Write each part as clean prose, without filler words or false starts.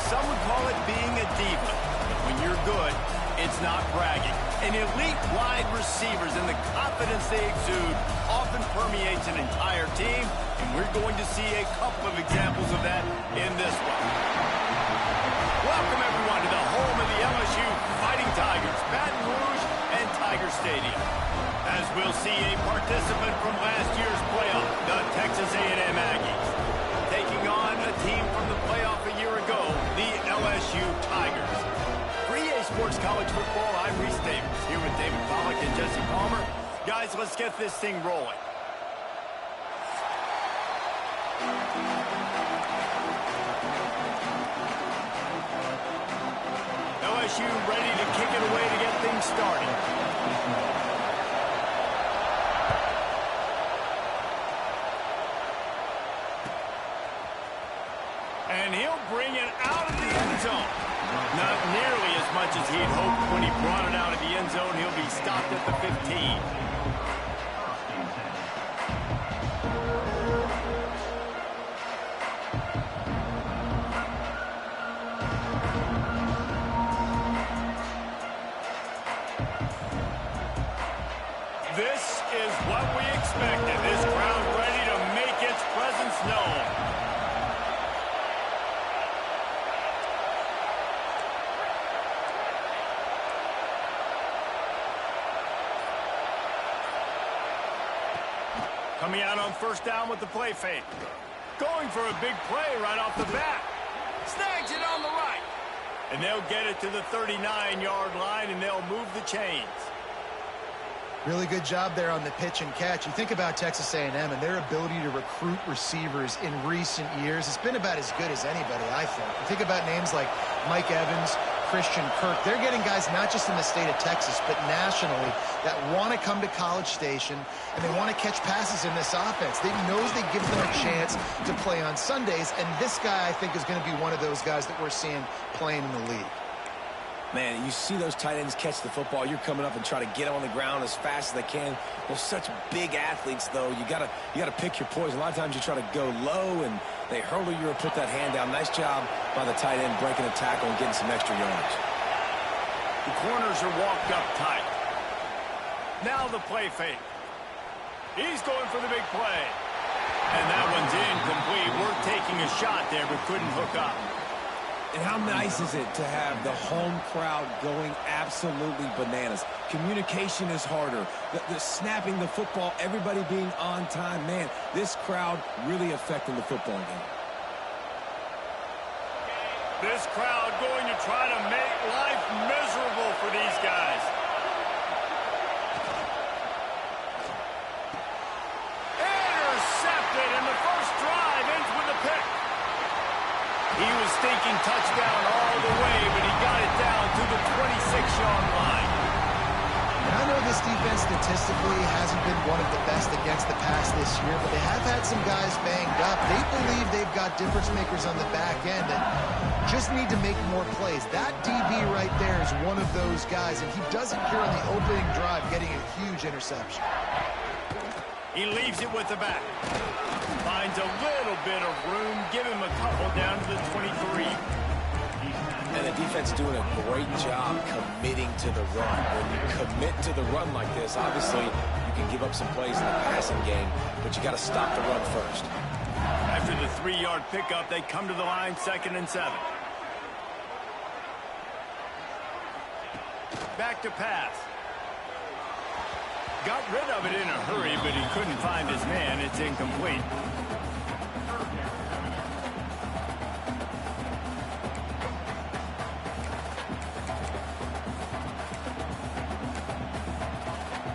some would call it being a diva. But when you're good, it's not bragging. And elite wide receivers and the confidence they exude often permeates an entire team, and we're going to see a couple of examples of that in this one. Welcome, everyone, to the home of the LSU Fighting Tigers, Baton Rouge and Tiger Stadium. As we'll see a participant from last year's playoff, the Texas A&M Aggies, taking on a team from the playoff a year ago, the LSU Tigers. For EA Sports College Football, I'm Reese Davis, here with David Pollack and Jesse Palmer. Guys, let's get this thing rolling. LSU ready to kick it away to get things started. And he'll bring it out of the end zone. Not nearly as much as he'd hoped when he brought it out of the end zone. He'll be stopped at the 15. This is what we expected. This crowd ready to make its presence known. Coming out on first down with the play fake. Going for a big play right off the bat. Snags it on the right. And they'll get it to the 39-yard line, and they'll move the chains. Really good job there on the pitch and catch. You think about Texas A&M and their ability to recruit receivers in recent years. It's been about as good as anybody, I think. You think about names like Mike Evans, Christian Kirk. They're getting guys not just in the state of Texas, but nationally that want to come to College Station and they want to catch passes in this offense. They knows they give them a chance to play on Sundays, and this guy, I think, is going to be one of those guys that we're seeing playing in the league. Man, you see those tight ends catch the football. You're coming up and try to get them on the ground as fast as they can. They're such big athletes, though. You gotta pick your poison. A lot of times you try to go low, and they hurdle you or put that hand down. Nice job by the tight end breaking a tackle and getting some extra yards. The corners are walked up tight. Now the play fake. He's going for the big play. And that one's incomplete. We're taking a shot there, but couldn't hook up. And how nice is it to have the home crowd going absolutely bananas? Communication is harder. The snapping the football, everybody being on time. Man, this crowd really affecting the football game. This crowd going to try to make life miserable for these guys. Intercepted, and the first drive ends with a pick. He was thinking touchdown all the way, but he got it down to the 26-yard line. And I know this defense statistically hasn't been one of the best against the pass this year, but they have had some guys banged up. They believe they've got difference makers on the back end that just need to make more plays. That DB right there is one of those guys, and he does it here on the opening drive, getting a huge interception. He leaves it with the back. Finds a little bit of room. Give him a couple down to the 23. And the defense doing a great job committing to the run. When you commit to the run like this, obviously you can give up some plays in the passing game, but you got to stop the run first. After the 3-yard pickup, they come to the line, 2nd and 7. Back to pass. Got rid of it in a hurry, but he couldn't find his man. It's incomplete.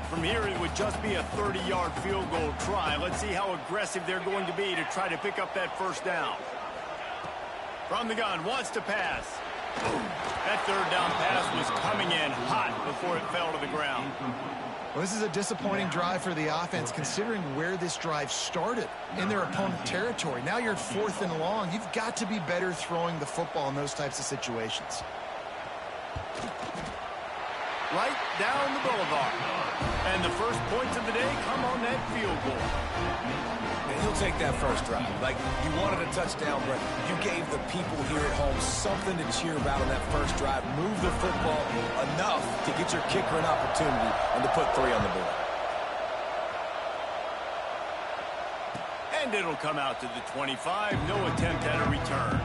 From here, it would just be a 30-yard field goal try. Let's see how aggressive they're going to be to try to pick up that first down. From the gun, wants to pass. That third down pass was coming in hot before it fell to the ground. Well, this is a disappointing drive for the offense, considering where this drive started, in their opponent territory. Now you're at 4th and long. You've got to be better throwing the football in those types of situations. Right down the boulevard. And the first points of the day come on that field goal. And he'll take that first drive. Like, you wanted a touchdown, but you gave the people here at home something to cheer about on that first drive. Move the football enough to get your kicker an opportunity and to put 3 on the board. And it'll come out to the 25. No attempt at a return.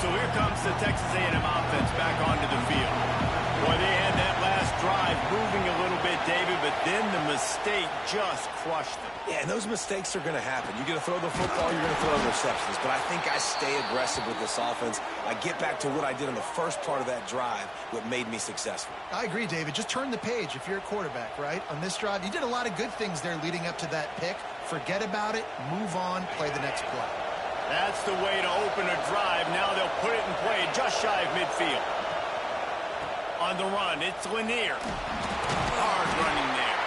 So here comes the Texas A&M offense back onto the field. Boy, they had that last drive moving a little bit, David, but then the mistake just crushed them. Yeah, and those mistakes are going to happen. You're going to throw the football, you're going to throw interceptions. But I think I stay aggressive with this offense. I get back to what I did on the first part of that drive, what made me successful. I agree, David. Just turn the page if you're a quarterback, right? On this drive, you did a lot of good things there leading up to that pick. Forget about it, move on, play the next play. That's the way to open a drive. Now they'll put it in play just shy of midfield. On the run, it's Lanier. Hard running there.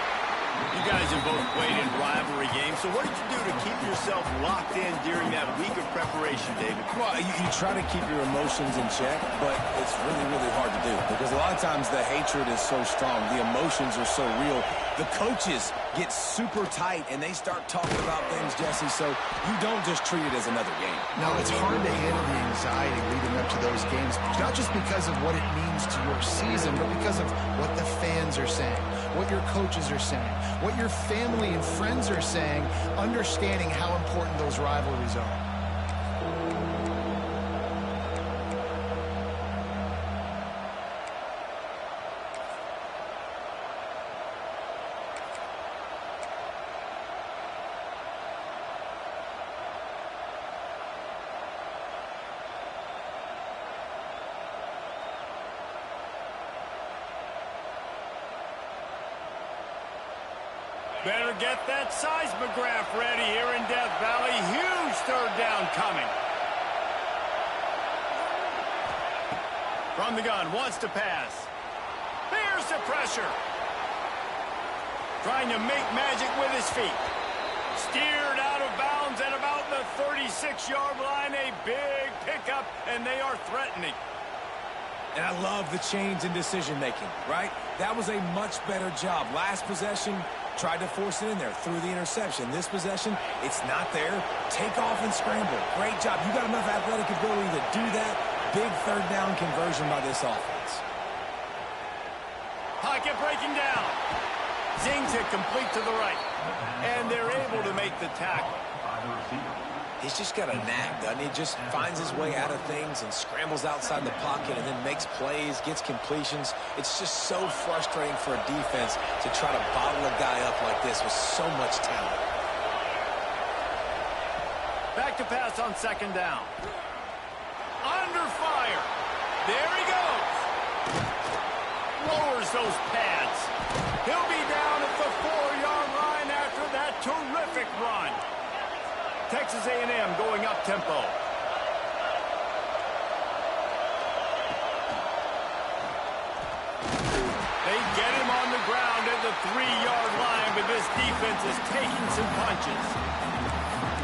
You guys have both played in rivalry games, so what did you do to keep yourself locked in during that week of preparation, David? Well, you try to keep your emotions in check, but it's really, really hard to do because a lot of times the hatred is so strong. The emotions are so real. The coaches get super tight, and they start talking about things, Jesse, so you don't just treat it as another game. No, it's hard to handle the anxiety leading up to those games, not just because of what it means to your season, but because of what the fans are saying, what your coaches are saying, what your family and friends are saying, understanding how important those rivalries are. Better get that seismograph ready here in Death Valley. Huge third down coming. From the gun, wants to pass. Here's the pressure. Trying to make magic with his feet. Steered out of bounds at about the 36-yard line. A big pickup, and they are threatening. And I love the change in decision-making, right? That was a much better job. Last possession, tried to force it in there through the interception. This possession, it's not there. Take off and scramble. Great job. You got enough athletic ability to do that. Big third down conversion by this offense. Pocket breaking down. Zings it complete to the right. And they're able to make the tackle. He's just got a knack, doesn't he? Just finds his way out of things and scrambles outside the pocket and then makes plays, gets completions. It's just so frustrating for a defense to try to bottle a guy up like this with so much talent. Back to pass on second down. Under fire. There he goes. Lowers those pads. He'll be down at the 4-yard line after that terrific run. Texas A&M going up tempo. They get him on the ground at the 3-yard line, but this defense is taking some punches.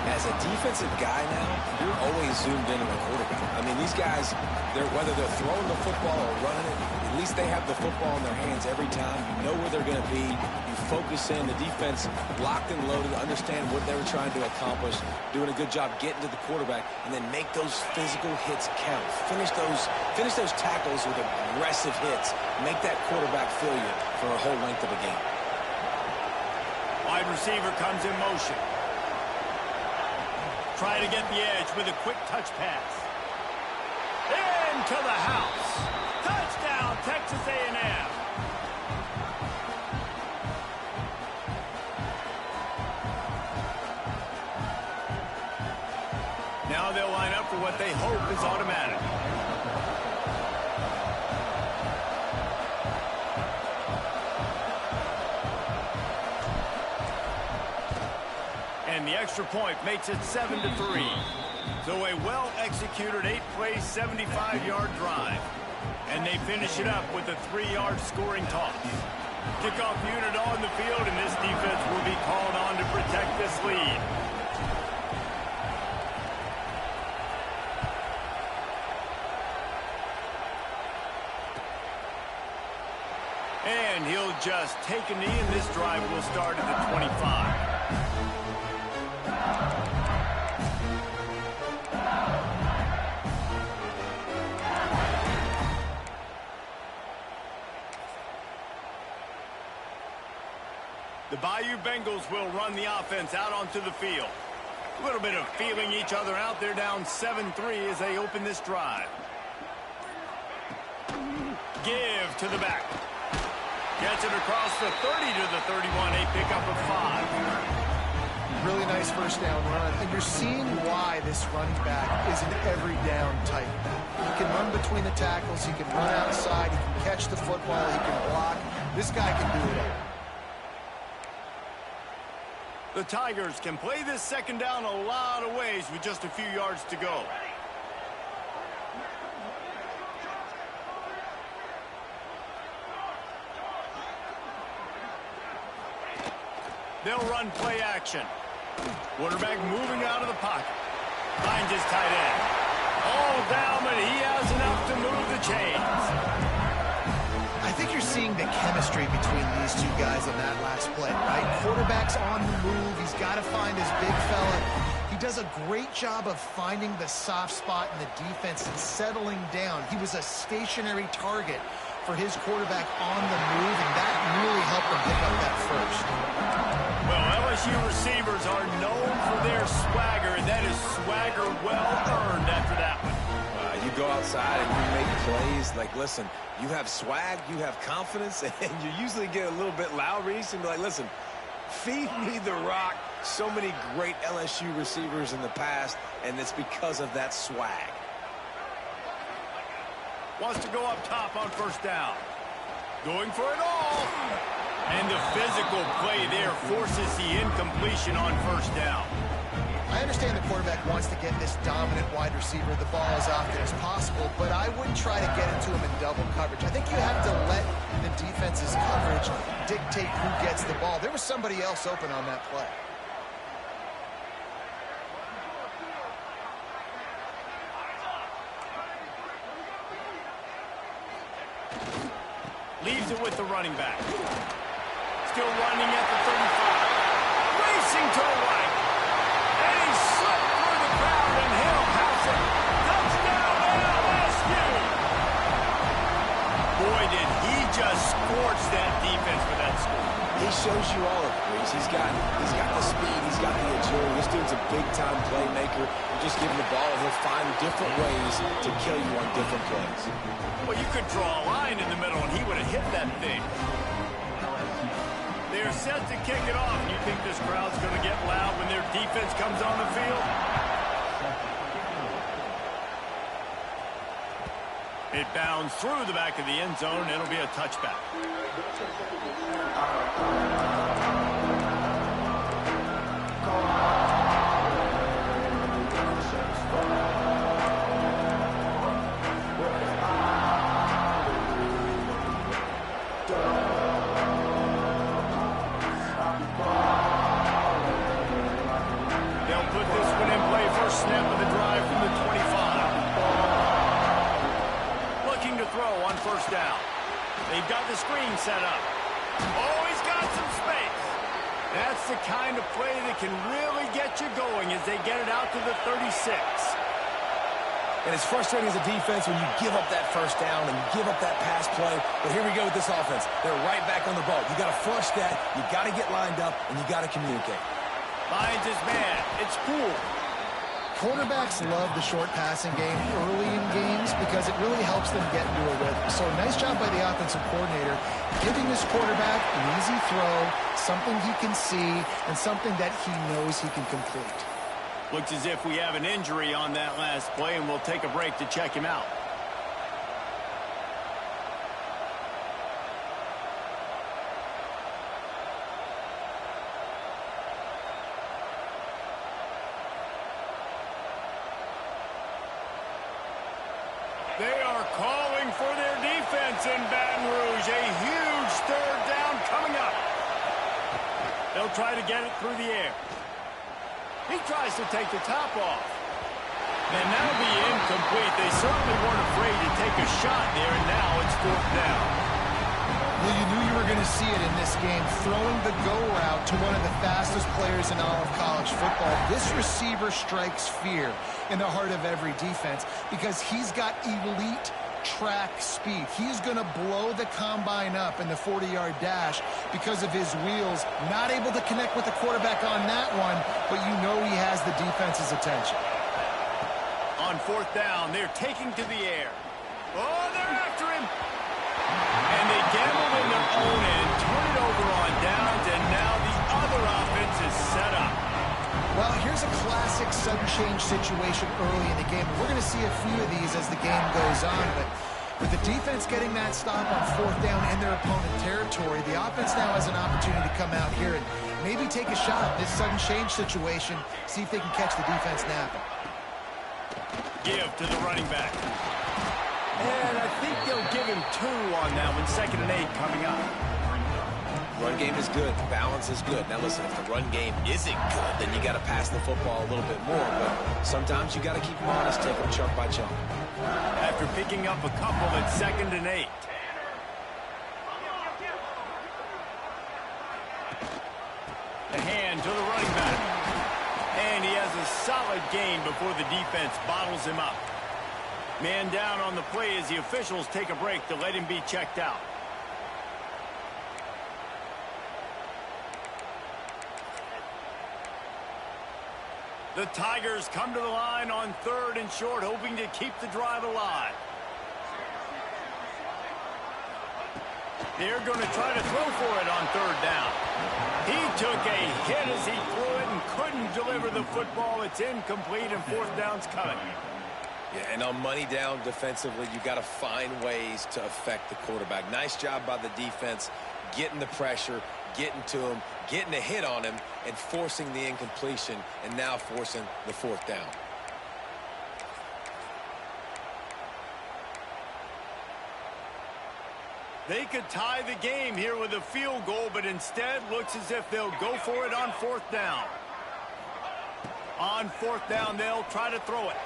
As a defensive guy now, you're always zoomed in on the quarterback. I mean, these guys, whether they're throwing the football or running it, at least they have the football in their hands every time. You know where they're going to be. You focus in. The defense locked and loaded, understand what they were trying to accomplish, doing a good job getting to the quarterback, and then make those physical hits count. Finish those tackles with aggressive hits. Make that quarterback feel you for a whole length of a game. Wide receiver comes in motion. Try to get the edge with a quick touch pass. Into the house. Touchdown, Texas A&M. Now they'll line up for what they hope is automatic. And the extra point makes it 7-3. So a well-executed 8-play, 75-yard drive. And they finish it up with a 3-yard scoring toss. Kickoff unit on the field, and this defense will be called on to protect this lead. And he'll just take a knee, and this drive will start at the 25. The Bayou Bengals will run the offense out onto the field. A little bit of feeling each other out. They're down 7-3 as they open this drive. Give to the back. Gets it across the 30 to the 31, a pickup of 5. Really nice first down run, and you're seeing why this running back is an every down type. He can run between the tackles, he can run outside, he can catch the football, he can block. This guy can do it all. The Tigers can play this second down a lot of ways with just a few yards to go. They'll run play action. Quarterback moving out of the pocket. Finds his tight end. All down, but he has enough to move the chains. I think you're seeing the chemistry between these two guys on that last play, right? Quarterback's on the move. He's got to find his big fella. He does a great job of finding the soft spot in the defense and settling down. He was a stationary target for his quarterback on the move, and that really helped him pick up that first. Well, LSU receivers are known for their swagger, and that is swagger well earned after that one. You go outside and you make plays. Like, listen, you have swag, you have confidence, and you usually get a little bit loud, Reese, and be like, listen, feed me the rock. So many great LSU receivers in the past, and it's because of that swag. Wants to go up top on first down. Going for it all. And the physical play there forces the incompletion on first down. I understand the quarterback wants to get this dominant wide receiver the ball as often as possible, but I wouldn't try to get it to him in double coverage. I think you have to let the defense's coverage dictate who gets the ball. There was somebody else open on that play. Leaves it with the running back. Still running at the 35. Racing to the right. And he slipped through the crowd, and he'll pass it. Touchdown, LSU! Boy, did he just scorch that defense for that score. He shows you all of it, Reese. He's got the speed, he's got the agility. This dude's a big-time playmaker. You just give him the ball, and he'll find different ways to kill you on different plays. Well, you could draw a line in the middle, and he would have hit that thing. They're set to kick it off. You think this crowd's going to get loud when their defense comes on the field? It bounds through the back of the end zone. It'll be a touchback. Snap of the drive from the 25. Looking to throw on first down. They've got the screen set up. Oh, he's got some space. That's the kind of play that can really get you going as they get it out to the 36. And it's frustrating as a defense when you give up that first down and you give up that pass play. But here we go with this offense. They're right back on the ball. You got to flush that. You got to get lined up, and you got to communicate. Finds his man. It's cool. Quarterbacks love the short passing game early in games because it really helps them get into a rhythm. So nice job by the offensive coordinator giving this quarterback an easy throw, something he can see, and something that he knows he can complete. Looks as if we have an injury on that last play, and we'll take a break to check him out. They are calling for their defense in Baton Rouge. A huge third down They'll try to get it through the air. He tries to take the top off. And that'll be incomplete. They certainly weren't afraid to take a shot there, and now it's 4th down. Well, you knew you were going to see it in this game, throwing the go route to one of the fastest players in all of college football. This receiver strikes fear in the heart of every defense because he's got elite track speed. He's going to blow the combine up in the 40-yard dash because of his wheels. Not able to connect with the quarterback on that one, but you know he has the defense's attention. On 4th down, they're taking to the air. Oh, they're after him. And they gambled in their own end, turn it over on downs, and now the other offense is set up. Well, here's a classic sudden change situation early in the game. We're going to see a few of these as the game goes on, but with the defense getting that stop on 4th down in their opponent territory, the offense now has an opportunity to come out here and maybe take a shot at this sudden change situation, see if they can catch the defense napping. Give to the running back. And I think they'll give him 2 on that one. 2nd and 8 coming up. Run game is good. Balance is good. Now listen, if the run game isn't good, then you got to pass the football a little bit more. But sometimes you got to keep them honest, take them chunk by chunk. After picking up a couple at 2nd and 8. The hand to the running back. And he has a solid gain before the defense bottles him up. Man down on the play as the officials take a break to let him be checked out. The Tigers come to the line on 3rd and short, hoping to keep the drive alive. They're going to try to throw for it on 3rd down. He took a hit as he threw it and couldn't deliver the football. It's incomplete, and 4th down's coming. Yeah, and on money down defensively, you got to find ways to affect the quarterback. Nice job by the defense, getting the pressure, getting to him, getting a hit on him, and forcing the incompletion, and now forcing the 4th down. They could tie the game here with a field goal, but instead looks as if they'll go for it on 4th down. On 4th down, they'll try to throw it.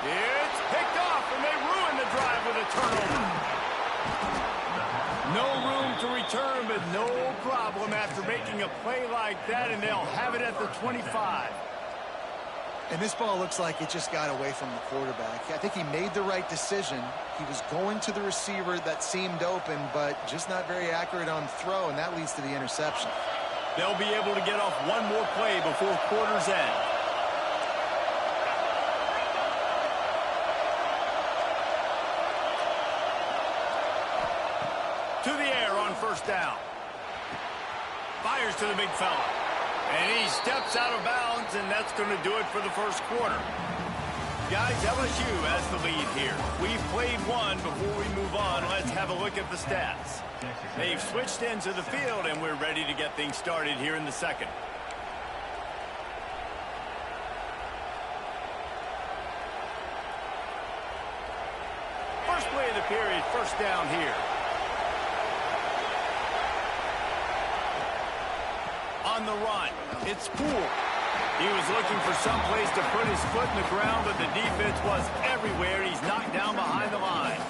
It's picked off, and they ruin the drive with a turnover. No room to return, but no problem after making a play like that, and they'll have it at the 25. And this ball looks like it just got away from the quarterback. I think he made the right decision. He was going to the receiver that seemed open, but just not very accurate on throw, and that leads to the interception. They'll be able to get off one more play before quarter's end. To the air on 1st down. Fires to the big fella. And he steps out of bounds, and that's going to do it for the 1st quarter. Guys, LSU has the lead here. We've played one before we move on. Let's have a look at the stats. They've switched into the field, and we're ready to get things started here in the 2nd. First play of the period, 1st down here. On the run, it's Poole. He was looking for some place to put his foot in the ground, but the defense was everywhere. He's knocked down behind the line.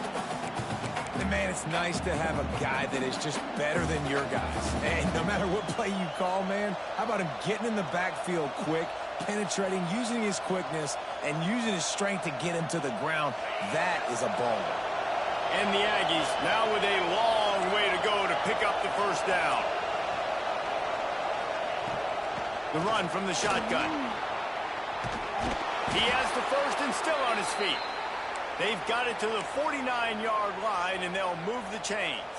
And man, it's nice to have a guy that is just better than your guys. And no matter what play you call, man, how about him getting in the backfield quick, penetrating, using his quickness, and using his strength to get him to the ground? That is a baller. And the Aggies now with a long way to go to pick up the 1st down. The run from the shotgun. He has the 1st and still on his feet. They've got it to the 49-yard line, and they'll move the chains.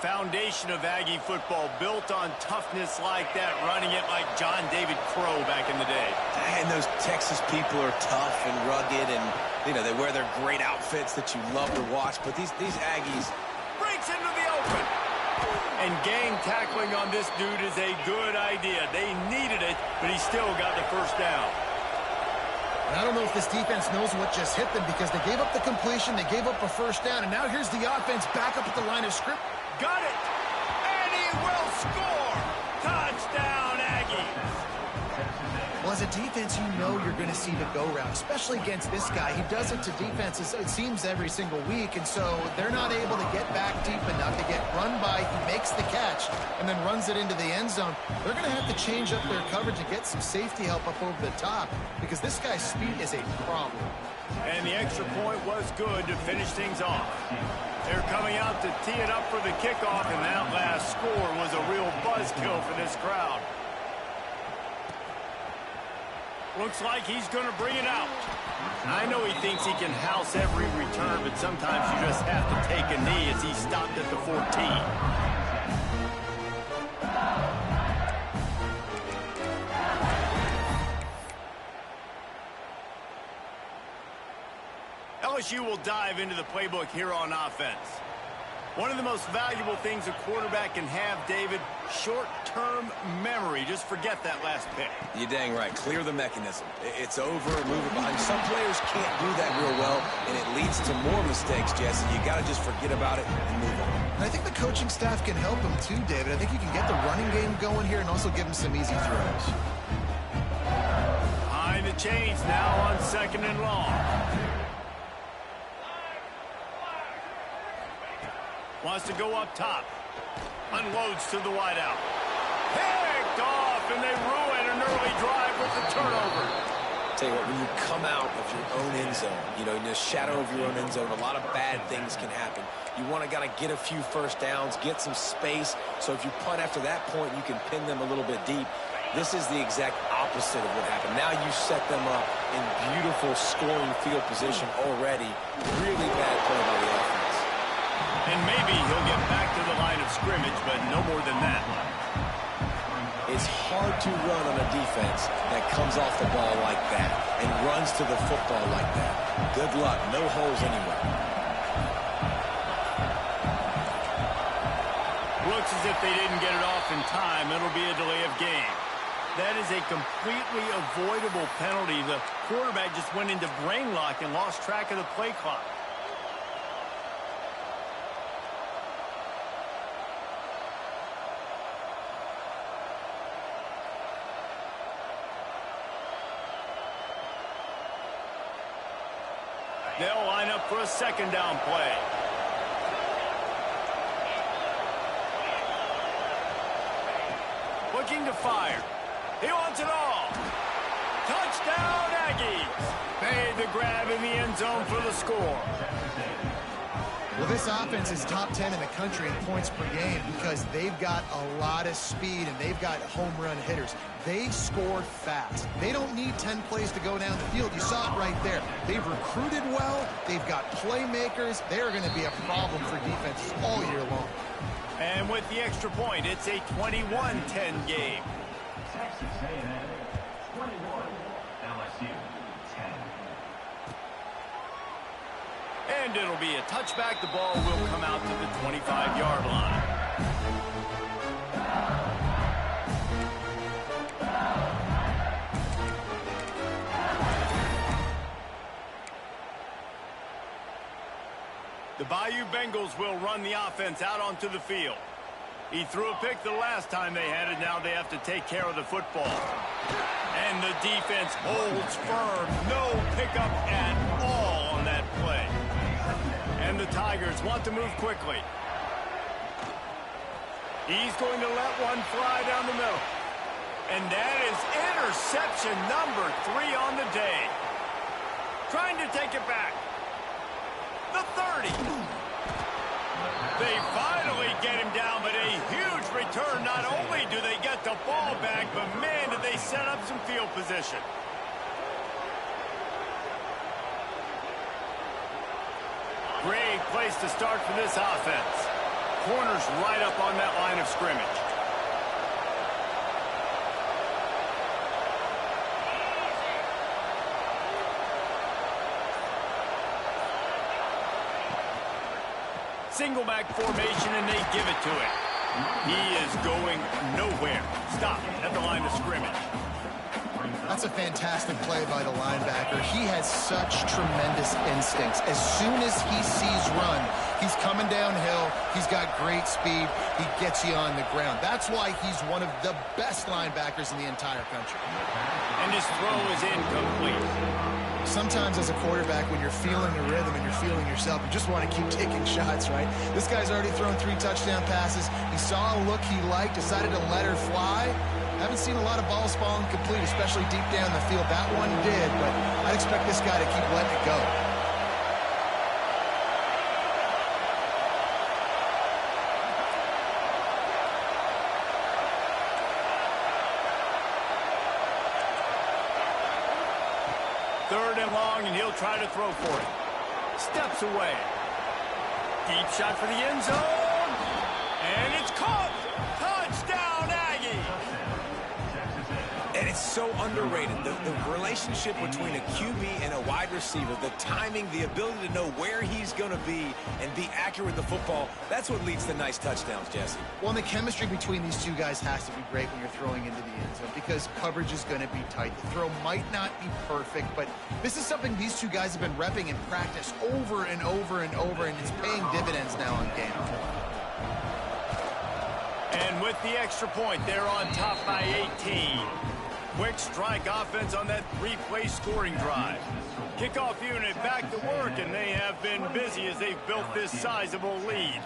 Foundation of Aggie football built on toughness like that, running it like John David Crow back in the day. And those Texas people are tough and rugged, and, you know, they wear their great outfits that you love to watch. But these Aggies... Breaks into the open. And gang tackling on this dude is a good idea. They needed it, but he still got the 1st down. And I don't know if this defense knows what just hit them because they gave up the completion, they gave up a 1st down, and now here's the offense back up at the line of scrimmage. Got it! And he will score! Touchdown, Aggies! Well, as a defense, you know you're going to see the go-round, especially against this guy. He does it to defenses, it seems, every single week, and so they're not able to get back deep enough to get run by. He makes the catch and then runs it into the end zone. They're going to have to change up their coverage and get some safety help up over the top because this guy's speed is a problem. And the extra point was good to finish things off. They're coming out to tee it up for the kickoff, and that last score was a real buzzkill for this crowd. Looks like he's going to bring it out. I know he thinks he can house every return, but sometimes you just have to take a knee as he stopped at the 14. LSU will dive into the playbook here on offense. One of the most valuable things a quarterback can have, David, short-term memory. Just forget that last pick. You're dang right. Clear the mechanism. It's over, move it behind. Some players can't do that real well, and it leads to more mistakes, Jesse. You got to just forget about it and move on. And I think the coaching staff can help him too, David. I think you can get the running game going here and also give him some easy throws. Behind the chains now on 2nd and long. Wants to go up top. Unloads to the wideout. Picked off, and they ruin an early drive with the turnover. Tell you what, when you come out of your own end zone, you know, in the shadow of your own end zone, a lot of bad things can happen. You want to get a few first downs, get some space, so if you punt after that point, you can pin them a little bit deep. This is the exact opposite of what happened. Now you set them up in beautiful scoring field position already. Really bad play by the offense. And maybe he'll get back to the line of scrimmage, but no more than that. It's hard to run on a defense that comes off the ball like that and runs to the football like that. Good luck. No holes anywhere. Looks as if they didn't get it off in time. It'll be a delay of game. That is a completely avoidable penalty. The quarterback just went into brain lock and lost track of the play clock. They'll line up for a 2nd down play. Looking to fire. He wants it all. Touchdown, Aggies. Made the grab in the end zone for the score. Well, this offense is top 10 in the country in points per game because they've got a lot of speed and they've got home run hitters. They score fast. They don't need 10 plays to go down the field. You saw it right there. They've recruited well. They've got playmakers. They are going to be a problem for defenses all year long. And with the extra point, it's a 21-10 game. Texas A&M 21, LSU 10. And it'll be a touchback. The ball will come out to the 25-yard line. The Bayou Bengals will run the offense out onto the field. He threw a pick the last time they had it. Now they have to take care of the football. And the defense holds firm. No pickup at all on that play. And the Tigers want to move quickly. He's going to let one fly down the middle. And that is interception number 3 on the day. Trying to take it back. The 30. They finally get him down, but a huge return. Not only do they get the ball back, but man, did they set up some field position. Great place to start for this offense. Corners right up on that line of scrimmage. Single back formation, and they give it to him. He is going nowhere. Stop at the line of scrimmage. I That's a fantastic play by the linebacker. He has such tremendous instincts. As soon as he sees run, he's coming downhill. He's got great speed. He gets you on the ground. That's why he's one of the best linebackers in the entire country. And his throw is incomplete. Sometimes as a quarterback, when you're feeling the rhythm and you're feeling yourself, you just want to keep taking shots, right? This guy's already thrown 3 touchdown passes. He saw a look he liked, decided to let her fly. Haven't seen a lot of balls falling complete, especially deep down the field. That one did, but I'd expect this guy to keep letting it go. Third and long, and he'll try to throw for it. Steps away. Deep shot for the end zone. And it's caught. Touchdown, Aggie. And it's so underrated. The relationship between a QB and a wide receiver, the timing, the ability to know where he's going to be and be accurate with the football, that's what leads to nice touchdowns, Jesse. Well, and the chemistry between these two guys has to be great when you're throwing into the end zone because coverage is going to be tight. The throw might not be perfect, but this is something these two guys have been repping in practice over and over and over, and it's paying dividends now on game. And with the extra point, they're on top by 18. Quick strike offense on that 3-play scoring drive. Kickoff unit back to work, and they have been busy as they've built this sizable lead.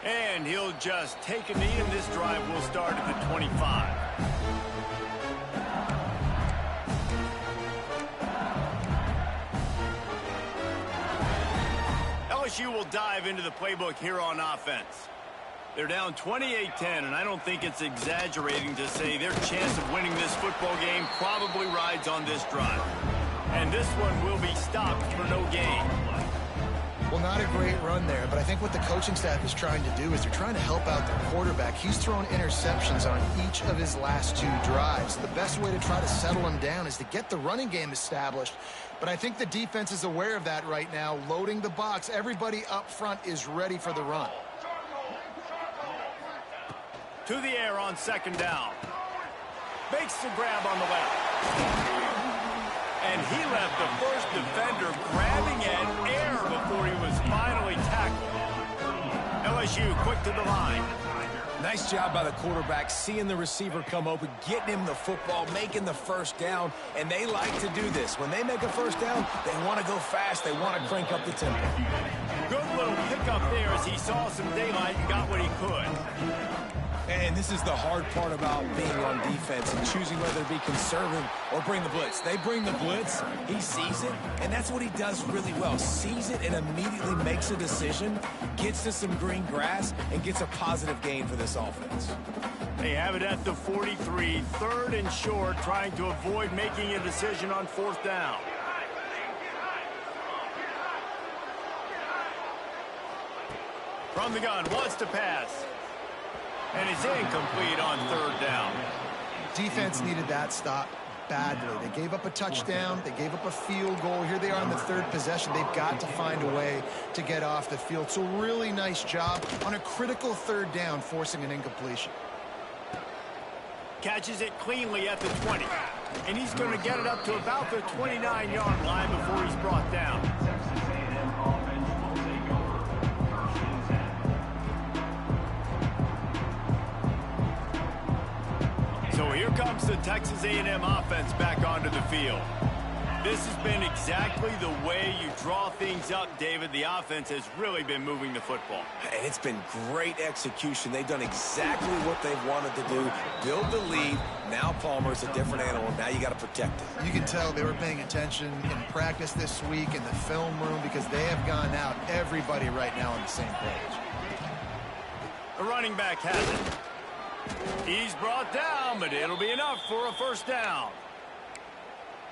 And he'll just take a knee, and this drive will start at the 25. LSU will dive into the playbook here on offense. They're down 28-10, and I don't think it's exaggerating to say their chance of winning this football game probably rides on this drive. And this one will be stopped for no gain. Well, not a great run there, but I think what the coaching staff is trying to do is they're trying to help out their quarterback. He's thrown interceptions on each of his last 2 drives. The best way to try to settle him down is to get the running game established. But I think the defense is aware of that right now, loading the box. Everybody up front is ready for the run. To the air on second down. Makes the grab on the left. And he left the first defender grabbing at air before he was finally tackled. LSU quick to the line. Nice job by the quarterback, seeing the receiver come open, getting him the football, making the first down, and they like to do this. When they make a first down, they want to go fast. They want to crank up the tempo. Good little pickup there as he saw some daylight and got what he could. And this is the hard part about being on defense and choosing whether to be conservative or bring the blitz. They bring the blitz, he sees it, and that's what he does really well. Sees it and immediately makes a decision, gets to some green grass, and gets a positive gain for this offense. They have it at the 43, third and short, trying to avoid making a decision on fourth down. From the gun, wants to pass. And it's incomplete on third down. Defense needed that stop badly. They gave up a touchdown. They gave up a field goal. Here they are in the third possession. They've got to find a way to get off the field. So really nice job on a critical third down, forcing an incompletion. Catches it cleanly at the 20. And he's going to get it up to about the 29-yard line before he's brought down. So here comes the Texas A&M offense back onto the field. This has been exactly the way you draw things up, David. The offense has really been moving the football. And it's been great execution. They've done exactly what they've wanted to do. Build the lead. Now Palmer's a different animal. Now you got to protect it. You can tell they were paying attention in practice this week in the film room because they have gone out, everybody right now on the same page. The running back has it. He's brought down, but it'll be enough for a first down.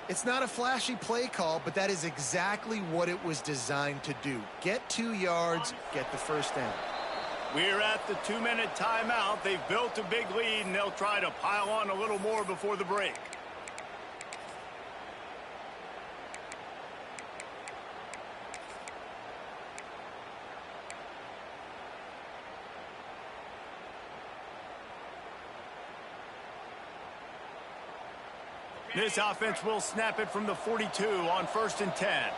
It's not a flashy play call, but that is exactly what it was designed to do. Get 2 yards, get the first down. We're at the 2-minute timeout. They've built a big lead, and they'll try to pile on a little more before the break. This offense will snap it from the 42 on 1st and 10.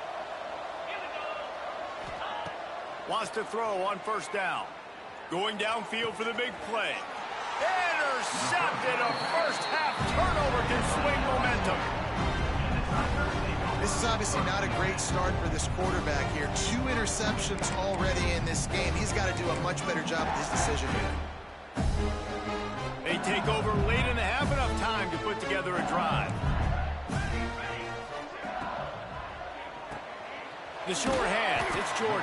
Wants to throw on 1st down. Going downfield for the big play. Intercepted. A first-half turnover can swing momentum. This is obviously not a great start for this quarterback here. 2 interceptions already in this game. He's got to do a much better job with his decision here. They take over late in the half, enough time to put together a drive. The short hands, it's Jordan.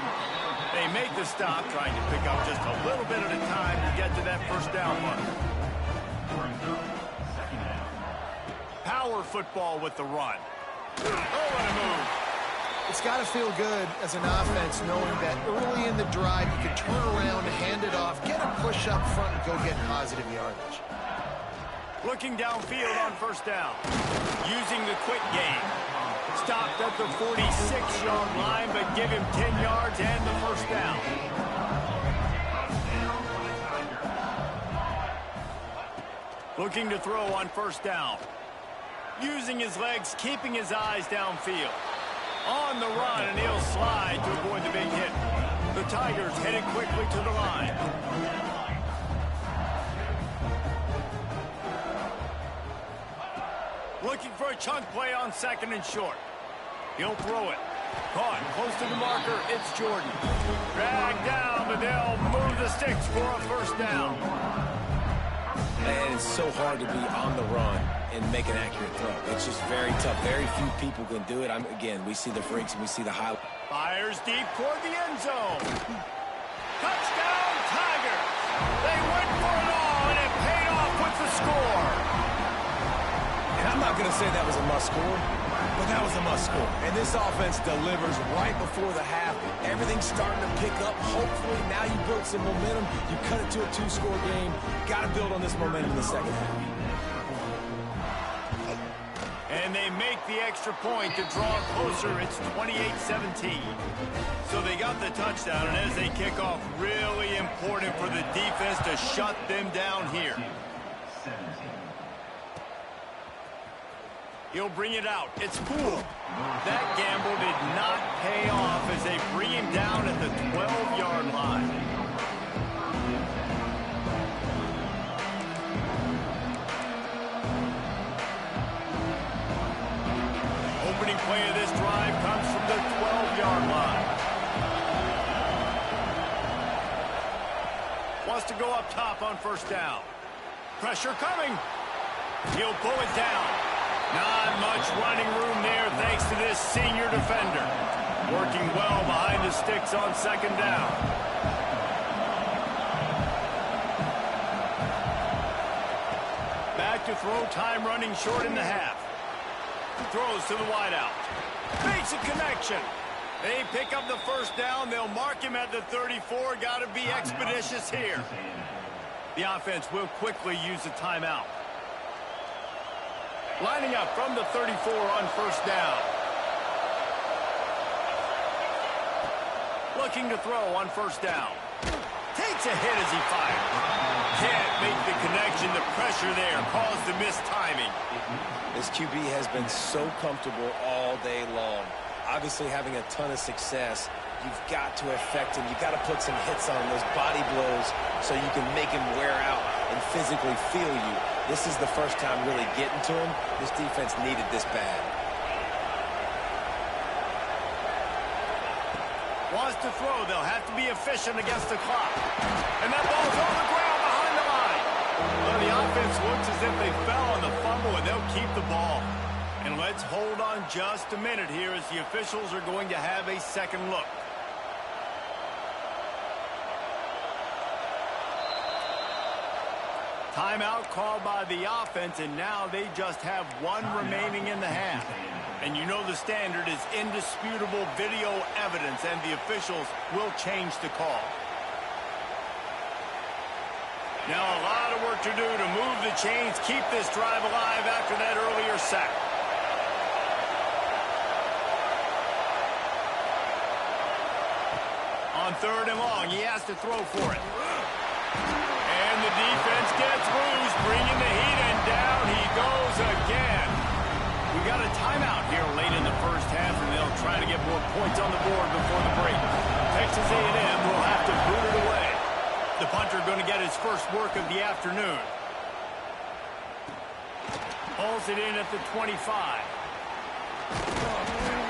They make the stop, trying to pick up just a little bit at a time to get to that 1st down mark. Power football with the run. Oh, what a move. It's got to feel good as an offense knowing that early in the drive you can turn around, hand it off, get a push up front, and go get positive yardage. Looking downfield on 1st down. Using the quick game. Stopped at the 46-yard line, but give him 10 yards and the 1st down. Looking to throw on 1st down. Using his legs, keeping his eyes downfield. On the run, and he'll slide to avoid the big hit. The Tigers headed quickly to the line. Looking for a chunk play on 2nd and short. He'll throw it. Caught close to the marker. It's Jordan. Dragged down, but they'll move the sticks for a 1st down. And it's so hard to be on the run and make an accurate throw. It's just very tough. Very few people can do it. Again, we see the freaks and we see the highlight. Fires deep toward the end zone. Touchdown, Tigers. They went for it all, and it paid off with the score. And I'm not going to say that was a must-score, but that was a must-score. And this offense delivers right before the half. Everything's starting to pick up. Hopefully, now you built some momentum. You cut it to a 2-score game. Got to build on this momentum in the 2nd half. And they make the extra point to draw closer. It's 28-17. So they got the touchdown, and as they kick off, really important for the defense to shut them down here. He'll bring it out. It's Poole. That gamble did not pay off as they bring him down at the 12-yard line. Opening play of this drive comes from the 12-yard line. Wants to go up top on 1st down. Pressure coming. He'll pull it down. Not much running room there thanks to this senior defender. Working well behind the sticks on 2nd down. Back to throw, time running short in the half. Throws to the wideout. Makes a connection. They pick up the 1st down. They'll mark him at the 34. Got to be expeditious here. The offense will quickly use a timeout. Lining up from the 34 on 1st down. Looking to throw on 1st down. Takes a hit as he fires. Can't make the connection. The pressure there caused the missed timing. This QB has been so comfortable all day long. Obviously having a ton of success. You've got to affect him. You've got to put some hits on those body blows so you can make him wear out and physically feel you. This is the first time really getting to him. This defense needed this bad. Wants to throw. They'll have to be efficient against the clock. And that ball's on the ground behind the line. Well, the offense looks as if they fell on the fumble, and they'll keep the ball. And let's hold on just a minute here as the officials are going to have a second look. Timeout called by the offense, and now they just have one remaining in the half. And you know the standard is indisputable video evidence, and the officials will change the call. Now a lot of work to do to move the chains, keep this drive alive after that earlier sack. On 3rd and long, he has to throw for it. And the defense gets loose, bringing the heat, and down he goes again. going to get his first work of the afternoon. Pulls it in at the 25.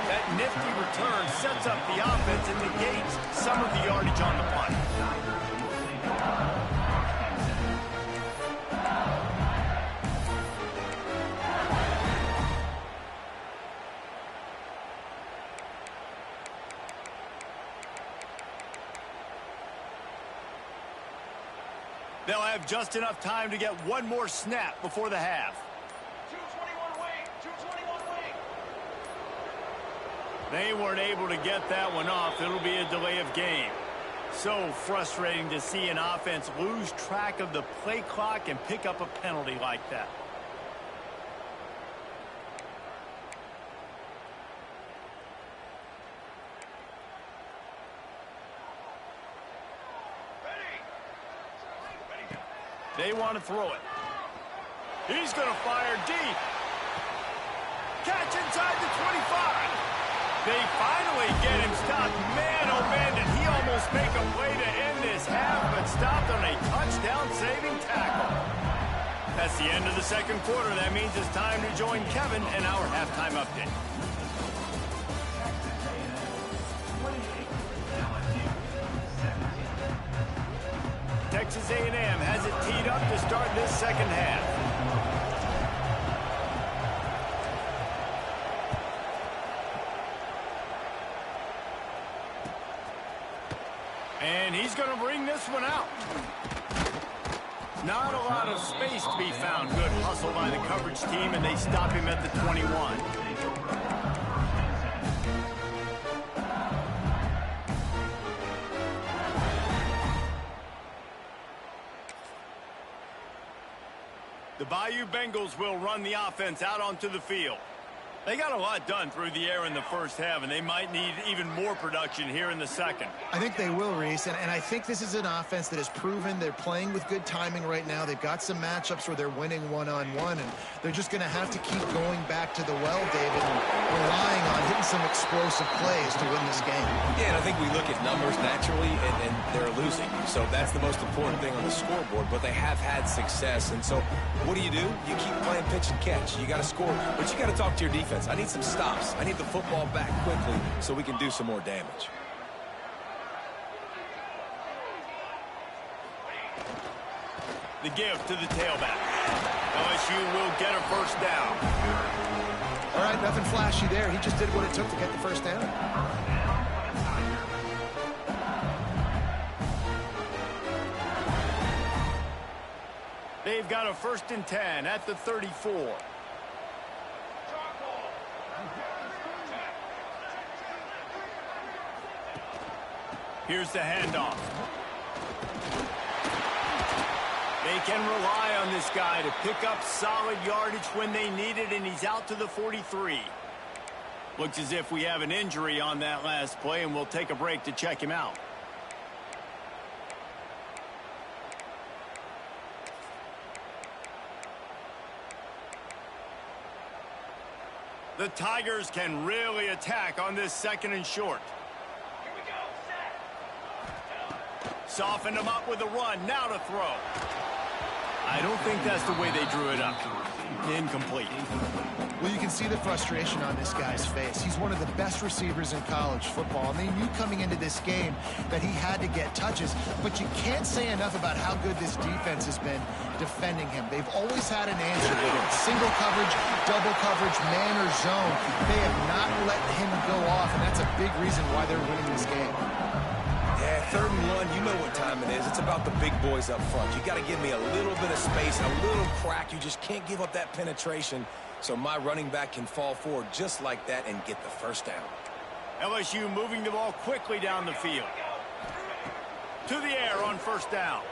That nifty return sets up the offense and negates some of the yardage on the punt. They'll have just enough time to get one more snap before the half. 221 wing, 221 wing. They weren't able to get that one off. It'll be a delay of game. So frustrating to see an offense lose track of the play clock and pick up a penalty like that. They want to throw it. He's going to fire deep. Catch inside the 25. They finally get him stopped. Man, oh man, did he almost make a play to end this half, but stopped on a touchdown-saving tackle. That's the end of the second quarter. That means it's time to join Kevin in our halftime update. Texas A&M has it teed up to start this second half. And he's going to bring this one out. Not a lot of space to be found. Good hustle by the coverage team, and they stop him at the 21. The Bayou Bengals will run the offense out onto the field. They got a lot done through the air in the first half, and they might need even more production here in the second. I think they will, Reese, and I think this is an offense that has proven they're playing with good timing right now. They've got some matchups where they're winning one-on-one, and they're just going to have to keep going back to the well, David, and relying on hitting some explosive plays to win this game. Yeah, and I think we look at numbers naturally, and they're losing. So that's the most important thing on the scoreboard, but they have had success. And so what do? You keep playing pitch and catch. You got to score, but you got to talk to your defense. I need some stops. I need the football back quickly so we can do some more damage. The give to the tailback. LSU will get a first down. All right, nothing flashy there. He just did what it took to get the first down. They've got a 1st and 10 at the 34. Here's the handoff. They can rely on this guy to pick up solid yardage when they need it, and he's out to the 43. Looks as if we have an injury on that last play, and we'll take a break to check him out. The Tigers can really attack on this 2nd and short. Here we go, set. Softened him up with a run, now to throw. I don't think that's the way they drew it up. Incomplete. Well, you can see the frustration on this guy's face. He's one of the best receivers in college football, and they knew coming into this game that he had to get touches, but you can't say enough about how good this defense has been defending him. They've always had an answer with him. Single coverage, double coverage, man or zone. They have not let him go off, and that's a big reason why they're winning this game. Yeah, 3rd and 1, you know what time it is. It's about the big boys up front. You got to give me a little bit of space, a little crack. You just can't give up that penetration. So my running back can fall forward just like that and get the first down. LSU moving the ball quickly down the field. To the air on 1st down.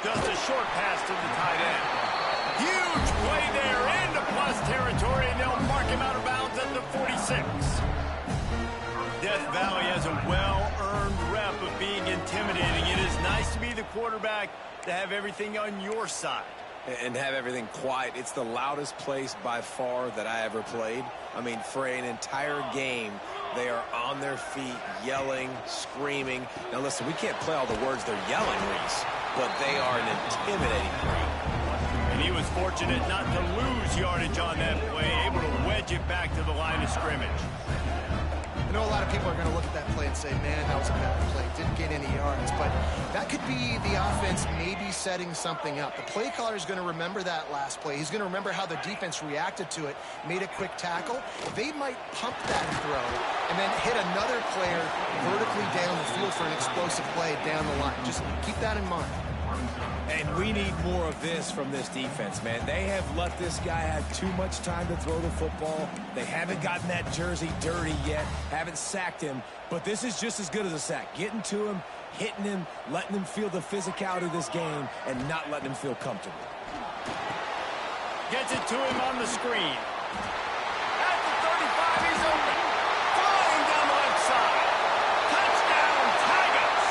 Just a short pass to the tight end. Huge play there into plus territory, and they'll mark him out of bounds at the 46. Death Valley has a well-earned rep of being intimidating. It is nice to be the quarterback to have everything on your side. and have everything quiet. It's the loudest place by far that I ever played. I mean, for an entire game, they are on their feet, yelling, screaming. Now, listen, we can't play all the words they're yelling, Reese, but they are an intimidating crowd. And he was fortunate not to lose yardage on that play, able to wedge it back to the line of scrimmage. I know a lot of people are going to look at that play and say, man, that was a bad play. Didn't get any yards. But that could be the offense maybe setting something up. The play caller is going to remember that last play. He's going to remember how the defense reacted to it, made a quick tackle. They might pump that throw and then hit another player vertically down the field for an explosive play down the line. Just keep that in mind. And we need more of this from this defense, man. They have let this guy have too much time to throw the football. They haven't gotten that jersey dirty yet, haven't sacked him, but this is just as good as a sack. Getting to him, hitting him, letting him feel the physicality of this game, and not letting him feel comfortable. Gets it to him on the screen. At the 35, he's open. Flying down the left side. Touchdown, Tigers!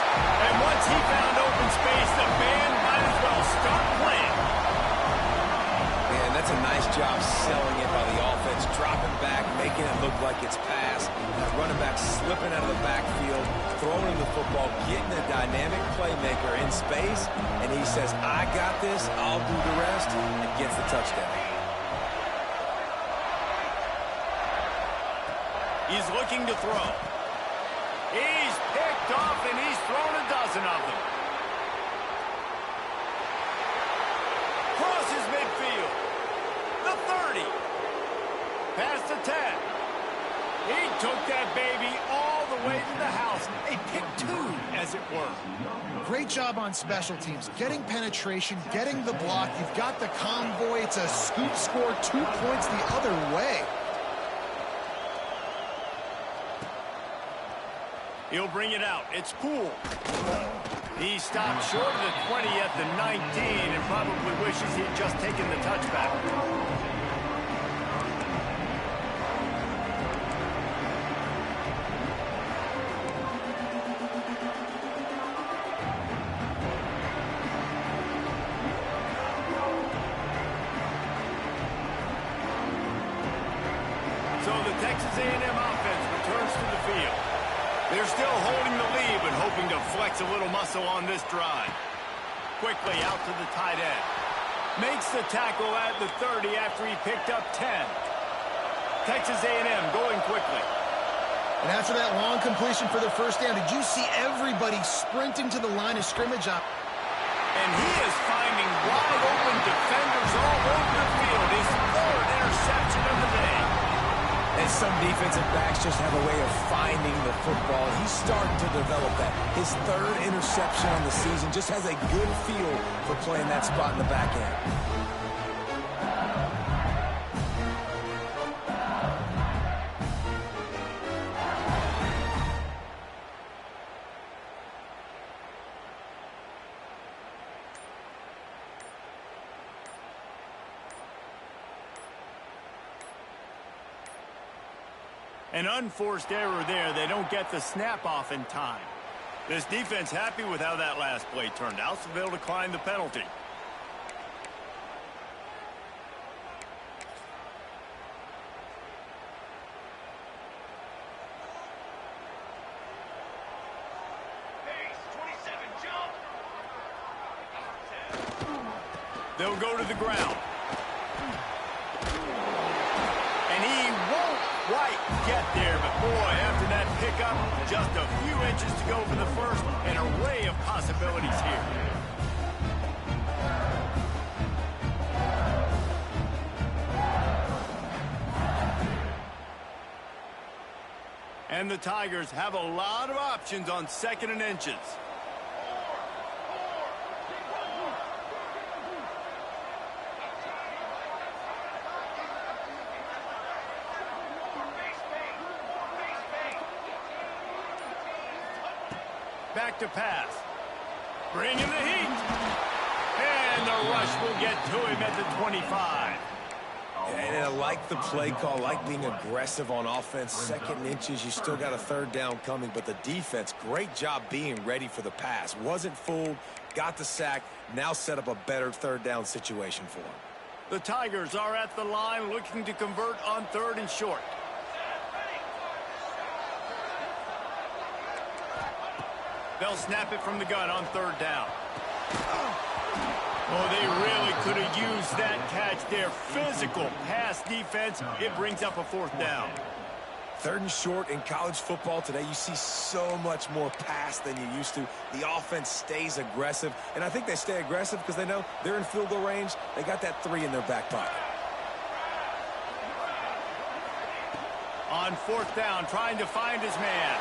And once he found open space, the band might as well start playing. Man, that's a nice job selling it by the offense, dropping back, making it look like it's pass. That running back slipping out of the backfield, throwing him the football, getting a dynamic playmaker in space, and he says, I got this, I'll do the rest, and gets the touchdown. He's looking to throw. He's picked off, and he's thrown a dozen of them. Crosses midfield. The 30. Past the 10. He took that baby all the way to the house. A pick two, as it were. Great job on special teams. Getting penetration, getting the block. You've got the convoy. It's a scoop score, 2 points the other way. He'll bring it out. It's Poole. He stopped short of the 20 at the 19 and probably wishes he'd just taken the touchback. So the Texas A&M offense returns to the field. They're still holding the lead, but hoping to flex a little muscle on this drive. Quickly out to the tight end. Makes the tackle at the 30 after he picked up 10. Texas A&M going quickly. And after that long completion for the first down, did you see everybody sprinting to the line of scrimmage? And he is finding wide open defenders all over the field. His third interception of the day. And some defensive backs just have a way of finding the football. He's starting to develop that. His third interception on the season, just has a good feel for playing that spot in the back end. An unforced error there. They don't get the snap off in time. This defense happy with how that last play turned out, so they'll decline the penalty. They'll go to the ground. And he won't quite get there, but boy, after that pickup, just a few inches to go for the first, and an array of possibilities here. And the Tigers have a lot of options on 2nd and inches. Back to pass. Bringing the heat. And the rush will get to him at the 25. And I like the play call, like being aggressive on offense. Second inches, you still got a third down coming, but the defense, great job being ready for the pass. Wasn't fooled, got the sack, now set up a better third down situation for him. The Tigers are at the line looking to convert on 3rd and short. They'll snap it from the gun on 3rd down. Oh, they really could have used that catch there. Physical pass defense. It brings up a 4th down. 3rd and short in college football today, you see so much more pass than you used to. The offense stays aggressive, and I think they stay aggressive because they know they're in field goal range. They got that 3 in their back pocket. On 4th down, trying to find his man.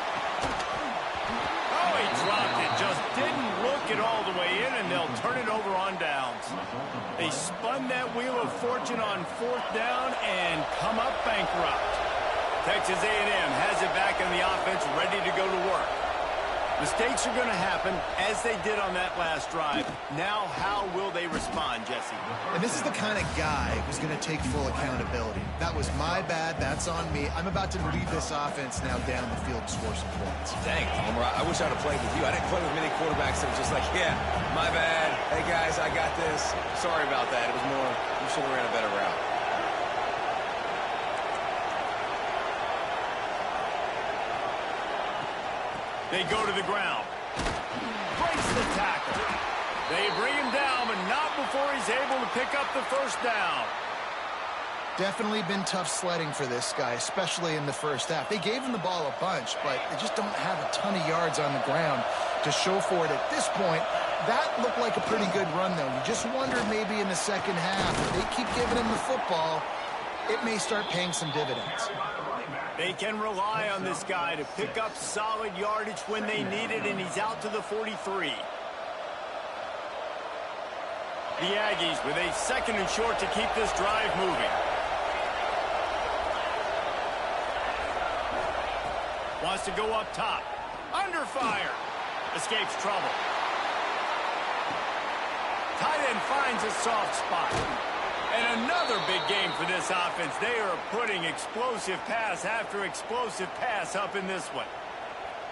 Oh, he dropped it. Just didn't look it all the way in, and they'll turn it over on downs. They spun that wheel of fortune on 4th down and come up bankrupt. Texas A&M has it back in the offense, ready to go to work. Mistakes are going to happen, as they did on that last drive. Now, how will they respond, Jesse? And this is the kind of guy who's going to take full accountability. That was my bad. That's on me. I'm about to lead this offense now down the field and score some points. Dang, Homer, I wish I'd have played with you. I didn't play with many quarterbacks that were just like, yeah, my bad. Hey, guys, I got this. Sorry about that. It was more, you should have ran a better route. They go to the ground. Breaks the tackle. They bring him down, but not before he's able to pick up the 1st down. Definitely been tough sledding for this guy, especially in the first half. They gave him the ball a bunch, but they just don't have a ton of yards on the ground to show for it at this point. That looked like a pretty good run, though. You just wonder maybe in the second half, if they keep giving him the football, it may start paying some dividends. They can rely on this guy to pick up solid yardage when they need it, and he's out to the 43. The Aggies with a 2nd and short to keep this drive moving. Wants to go up top. Under fire. Escapes trouble. Tight end finds a soft spot. And another big game for this offense. They are putting explosive pass after explosive pass up in this one.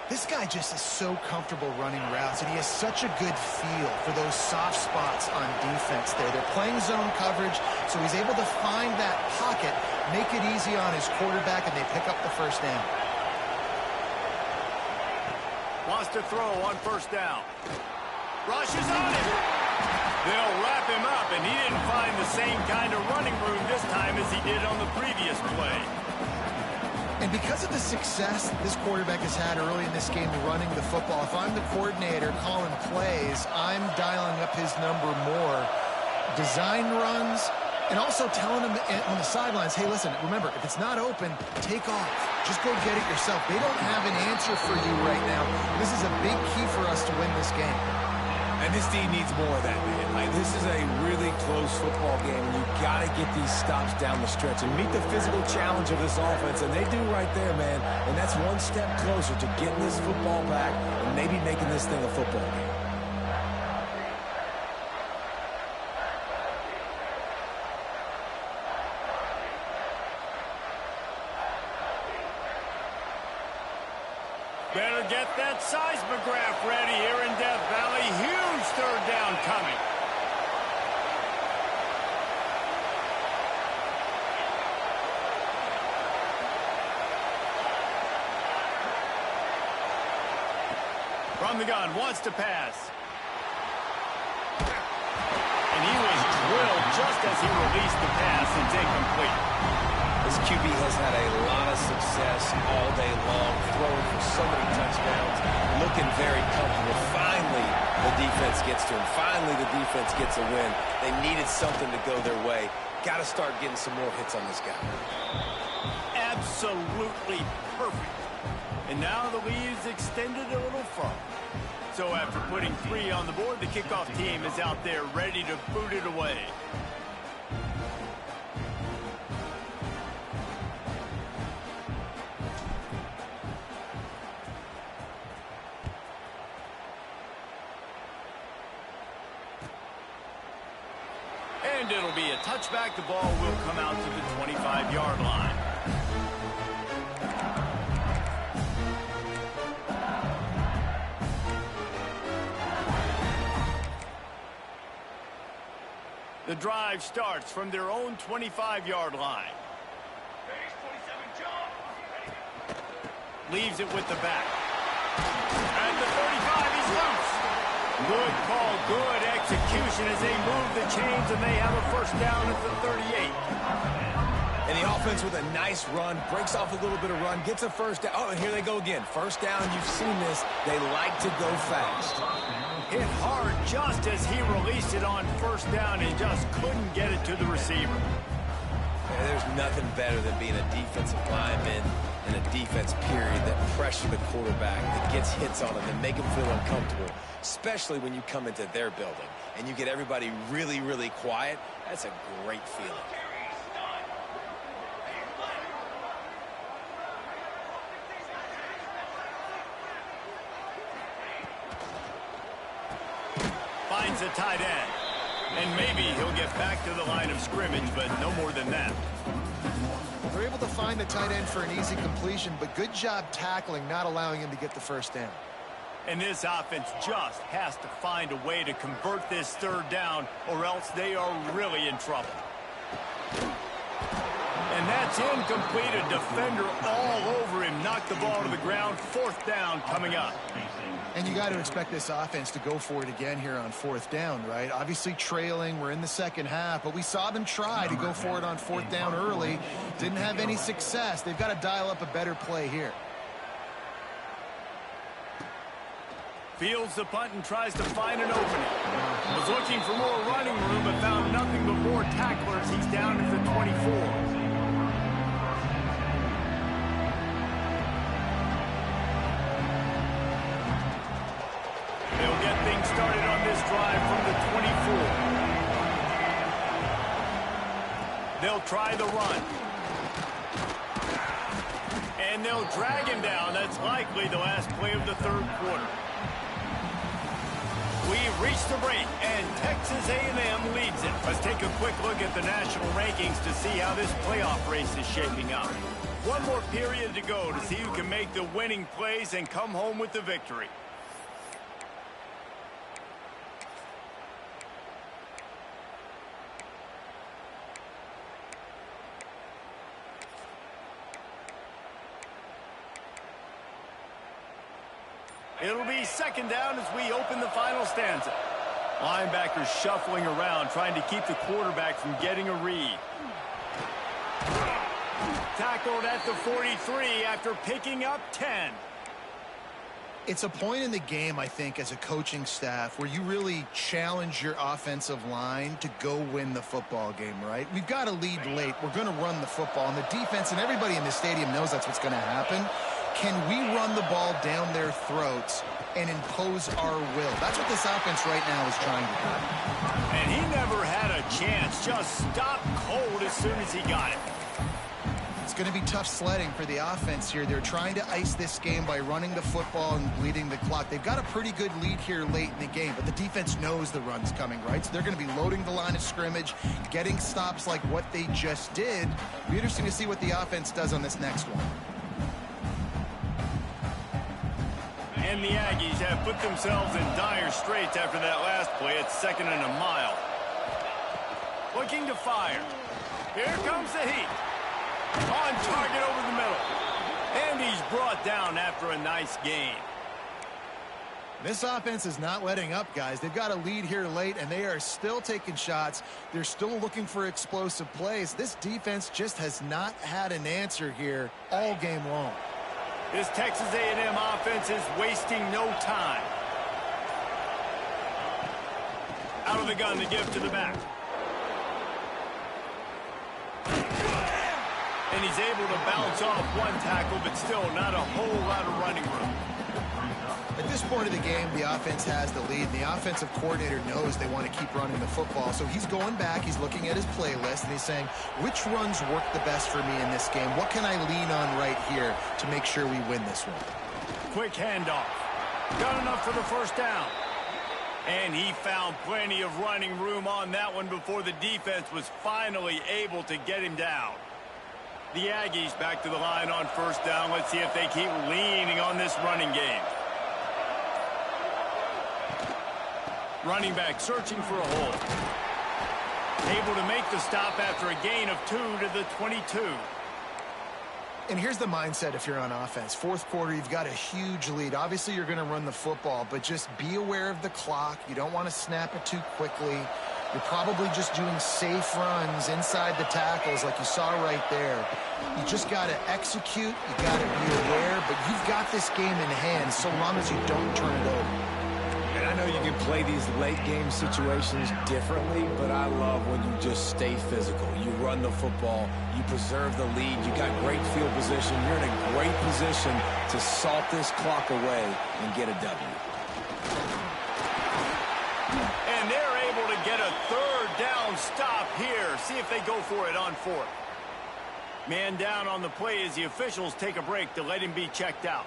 This guy just is so comfortable running routes, and he has such a good feel for those soft spots on defense there. They're playing zone coverage, so he's able to find that pocket, make it easy on his quarterback, and they pick up the 1st down. Wants to throw on 1st down. Rushes on him. They'll wrap him up, and he didn't find the same kind of running room this time as he did on the previous play. And because of the success this quarterback has had early in this game running the football, if I'm the coordinator calling plays, I'm dialing up his number more. Design runs, and also telling him on the sidelines, hey, listen, remember, if it's not open, take off. Just go get it yourself. They don't have an answer for you right now. This is a big key for us to win this game. And this team needs more of that, man. Like, this is a really close football game, and you got to get these stops down the stretch and meet the physical challenge of this offense, and they do right there, man. And that's one step closer to getting this football back and maybe making this thing a football game. Better get that seismograph ready here in Death Valley. Huge 3rd down coming. From the gun, wants to pass. And he was drilled just as he released the pass. It's incomplete. This QB has had a lot of success all day long, throwing for so many touchdowns, looking very comfortable. Finally, the defense gets to him. Finally, the defense gets a win. They needed something to go their way. Got to start getting some more hits on this guy. Absolutely perfect. And now the lead is extended a little further. So after putting 3 on the board, the kickoff team is out there ready to boot it away. And it'll be a touchback. The ball will come out to the 25-yard line. The drive starts from their own 25-yard line. Leaves it with the back. At the 35, he's loose. Good call, good execution as they move the chains, and they have a first down at the 38. And the offense with a nice run, breaks off a little bit of run, gets a first down. Oh, and here they go again. First down, you've seen this. They like to go fast. Hit hard just as he released it on first down and just couldn't get it to the receiver. Yeah, there's nothing better than being a defensive lineman in a defense period that pressure the quarterback, that gets hits on him and make him feel uncomfortable, especially when you come into their building and you get everybody really, really quiet. That's a great feeling. Finds a tight end. And maybe he'll get back to the line of scrimmage, but no more than that. They're able to find the tight end for an easy completion, but good job tackling, not allowing him to get the first down. And this offense just has to find a way to convert this third down, or else they are really in trouble. And that's incomplete. A defender all over him. Knocked the ball to the ground. Fourth down coming up. And you got to expect this offense to go for it again here on fourth down, right? Obviously trailing. We're in the second half, but we saw them try to go for it on fourth down early. Didn't have any success. They've got to dial up a better play here. Fields the punt and tries to find an opening. Was looking for more running room, but found nothing but more tacklers. He's down at the 24. They'll get things started on this drive from the 24. They'll try the run. And they'll drag him down. That's likely the last play of the third quarter. We've reached the break, and Texas A&M leads it. Let's take a quick look at the national rankings to see how this playoff race is shaping up. One more period to go to see who can make the winning plays and come home with the victory. It'll be second down as we open the final stanza. Linebackers shuffling around, trying to keep the quarterback from getting a read. Tackled at the 43 after picking up 10. It's a point in the game, I think, as a coaching staff where you really challenge your offensive line to go win the football game, right? We've got to lead late. We're going to run the football, and the defense and everybody in the stadium knows that's what's going to happen. Can we run the ball down their throats and impose our will? That's what this offense right now is trying to do. And he never had a chance. Just stopped cold as soon as he got it. It's going to be tough sledding for the offense here. They're trying to ice this game by running the football and bleeding the clock. They've got a pretty good lead here late in the game, but the defense knows the run's coming, right? So they're going to be loading the line of scrimmage, getting stops like what they just did. It'll be interesting to see what the offense does on this next one. And the Aggies have put themselves in dire straits after that last play. It's second and a mile. Looking to fire. Here comes the heat. On target over the middle. And he's brought down after a nice gain. This offense is not letting up, guys. They've got a lead here late, and they are still taking shots. They're still looking for explosive plays. This defense just has not had an answer here all game long. This Texas A&M offense is wasting no time. Out of the gun to give to the back. And he's able to bounce off one tackle, but still not a whole lot of running room. At this point of the game, the offense has the lead. The offensive coordinator knows they want to keep running the football. So he's going back, he's looking at his playlist, and he's saying, which runs work the best for me in this game? What can I lean on right here to make sure we win this one? Quick handoff. Got enough for the first down. And he found plenty of running room on that one before the defense was finally able to get him down. The Aggies back to the line on first down. Let's see if they keep leaning on this running game. Running back searching for a hole. Able to make the stop after a gain of 2 to the 22. And here's the mindset if you're on offense. Fourth quarter, you've got a huge lead. Obviously, you're going to run the football, but just be aware of the clock. You don't want to snap it too quickly. You're probably just doing safe runs inside the tackles like you saw right there. You just got to execute. You got to be aware, but you've got this game in hand so long as you don't turn it over. And I know you can play these late game situations differently, but I love when you just stay physical. You run the football, you preserve the lead, you got great field position. You're in a great position to salt this clock away and get a W. And they're able to get a third down stop here. See if they go for it on fourth. Man down on the play as the officials take a break to let him be checked out.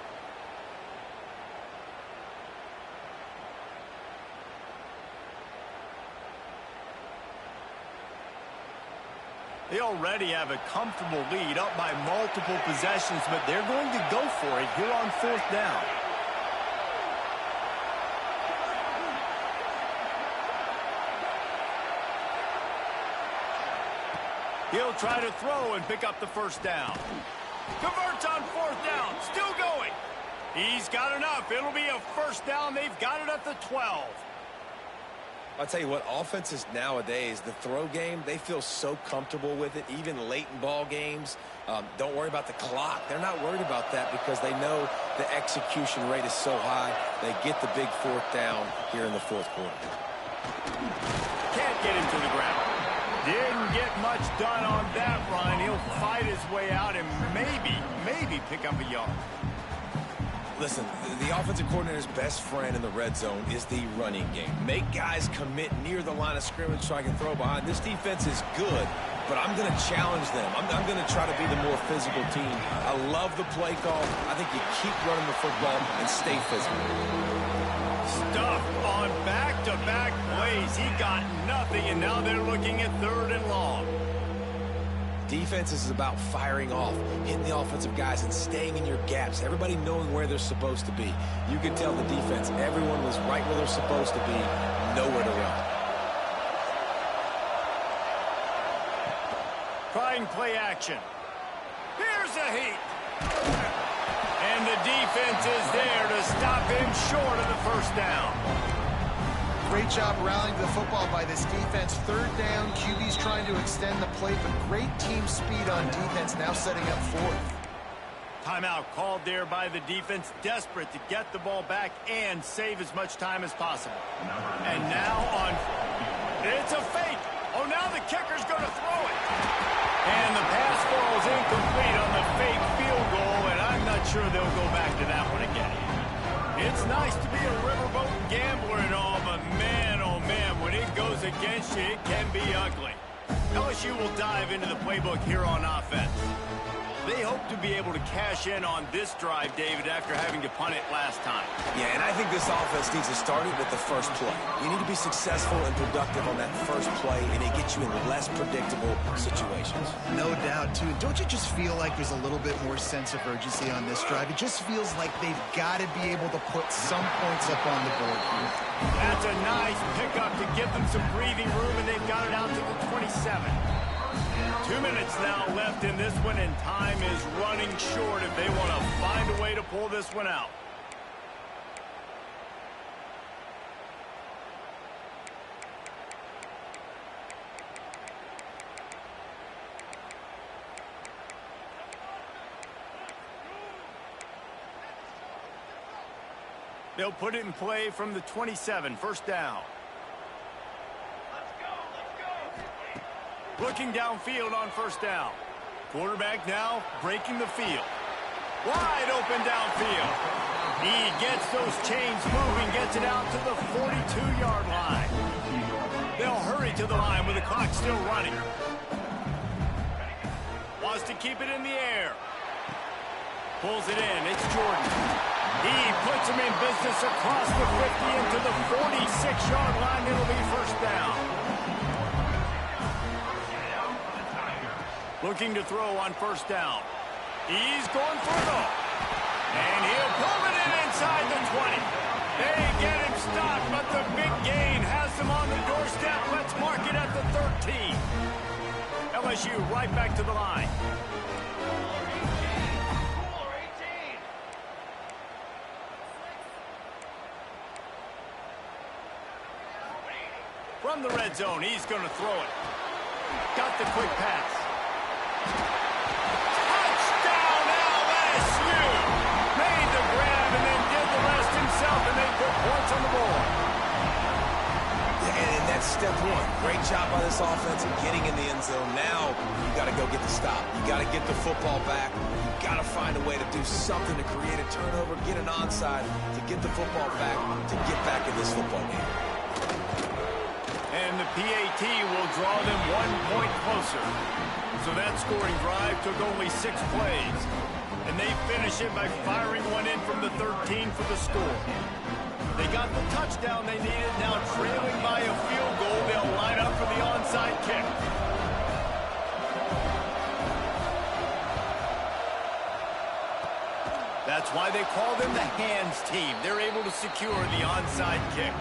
They already have a comfortable lead up by multiple possessions, but they're going to go for it here on fourth down. He'll try to throw and pick up the first down. Converts on fourth down. Still going. He's got enough. It'll be a first down. They've got it at the 12. I'll tell you what, offenses nowadays, the throw game, they feel so comfortable with it, even late in ball games. Don't worry about the clock. They're not worried about that because they know the execution rate is so high. They get the big fourth down here in the fourth quarter. Can't get him to the ground. Didn't get much done on that run. He'll fight his way out and maybe pick up a yard. Listen, the offensive coordinator's best friend in the red zone is the running game. Make guys commit near the line of scrimmage so I can throw behind. This defense is good, but I'm going to challenge them. I'm going to try to be the more physical team. I love the play call. I think you keep running the football and stay physical. Stuffed on back-to-back plays. He got nothing, and now they're looking at third and long. Defense is about firing off, hitting the offensive guys, and staying in your gaps. Everybody knowing where they're supposed to be. You can tell the defense, everyone was right where they're supposed to be, nowhere to run. Trying play action. Here's a heat. And the defense is there to stop him short of the first down. Great job rallying to the football by this defense. Third down, QB's trying to extend the play, but great team speed on defense, now setting up fourth. Timeout called there by the defense, desperate to get the ball back and save as much time as possible. And now it's a fake. Oh, now the kicker's going to throw it. And the pass falls incomplete on the fake field goal, and I'm not sure they'll go back to that one again. It's nice to be a riverboat gambler and all, but man, oh man, when it goes against you, it can be ugly. LSU will dive into the playbook here on offense. They hope to be able to cash in on this drive, David, after having to punt it last time. Yeah, and I think this offense needs to start it with the first play. You need to be successful and productive on that first play, and it gets you in less predictable situations. No doubt, too. Don't you just feel like there's a little bit more sense of urgency on this drive? It just feels like they've got to be able to put some points up on the board here. That's a nice pickup to give them some breathing room, and they've got it out to the 27. 2 minutes now left in this one, and time is running short if they want to find a way to pull this one out. They'll put it in play from the 27, first down. Looking downfield on first down. Quarterback now breaking the field. Wide open downfield. He gets those chains moving, gets it out to the 42-yard line. They'll hurry to the line with the clock still running. Wants to keep it in the air. Pulls it in. It's Jordan. He puts him in business across the 50 into the 46-yard line. It'll be first down. Looking to throw on first down. He's going for it all. And he'll pull it in inside the 20. They get him stopped, but the big gain has him on the doorstep. Let's mark it at the 13. LSU right back to the line. From the red zone, he's going to throw it. Got the quick pass. Touchdown, LSU! Made the grab and then did the rest himself, and they put points on the board. And that's step one. Great job by this offense of getting in the end zone. Now you got to go get the stop. You got to get the football back. You got to find a way to do something to create a turnover, get an onside, to get the football back, to get back in this football game. And the PAT will draw them 1 point closer. So that scoring drive took only 6 plays. And they finish it by firing one in from the 13 for the score. They got the touchdown they needed. Now trailing by a field goal, they'll line up for the onside kick. That's why they call them the hands team. They're able to secure the onside kick.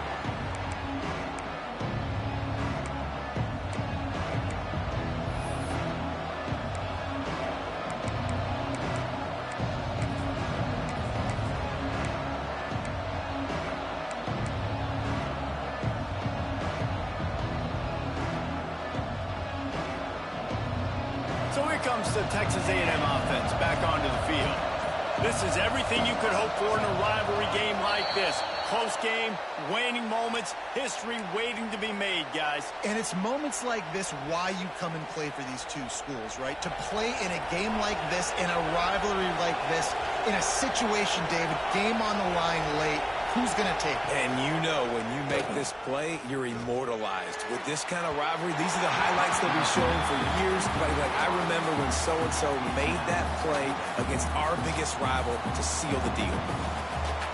So here comes the Texas A&M offense back onto the field. This is everything you could hope for in a rivalry game like this. Close game, waning moments, history waiting to be made, guys. And it's moments like this why you come and play for these two schools, right? To play in a game like this, in a rivalry like this, in a situation, David, game on the line late, who's going to take it? And you know when you make this play, you're immortalized. With this kind of rivalry, these are the highlights they'll be showing for years. Like I remember when so-and-so made that play against our biggest rival to seal the deal.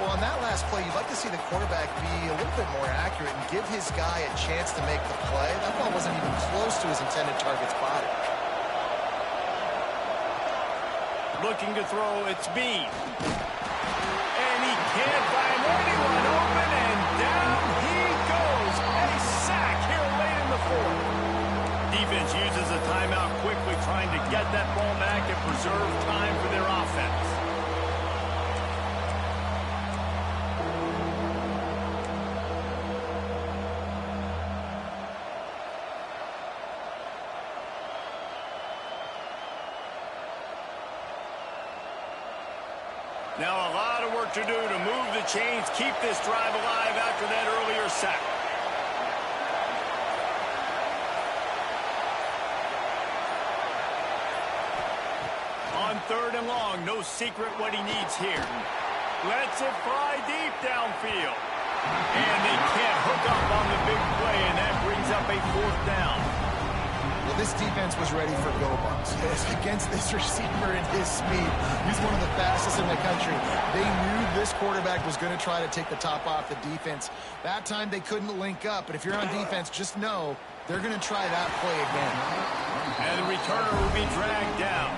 Well, on that last play, you'd like to see the quarterback be a little bit more accurate and give his guy a chance to make the play. That ball wasn't even close to his intended target's body. Looking to throw, it's Bean. And he can't find anyone open, and down he goes. A sack here late in the fourth. Defense uses a timeout quickly, trying to get that ball back and preserve time for their offense. Now a lot of work to do to move the chains, keep this drive alive after that earlier sack. On 3rd and long, no secret what he needs here. Lets it fly deep downfield. And they can't hook up on the big play, and that brings up a 4th down. Well, this defense was ready for go-bucks. Yes, against this receiver and his speed. He's one of the fastest in the country. They knew this quarterback was going to try to take the top off the defense. That time they couldn't link up, but if you're on defense, just know they're going to try that play again. And the returner will be dragged down.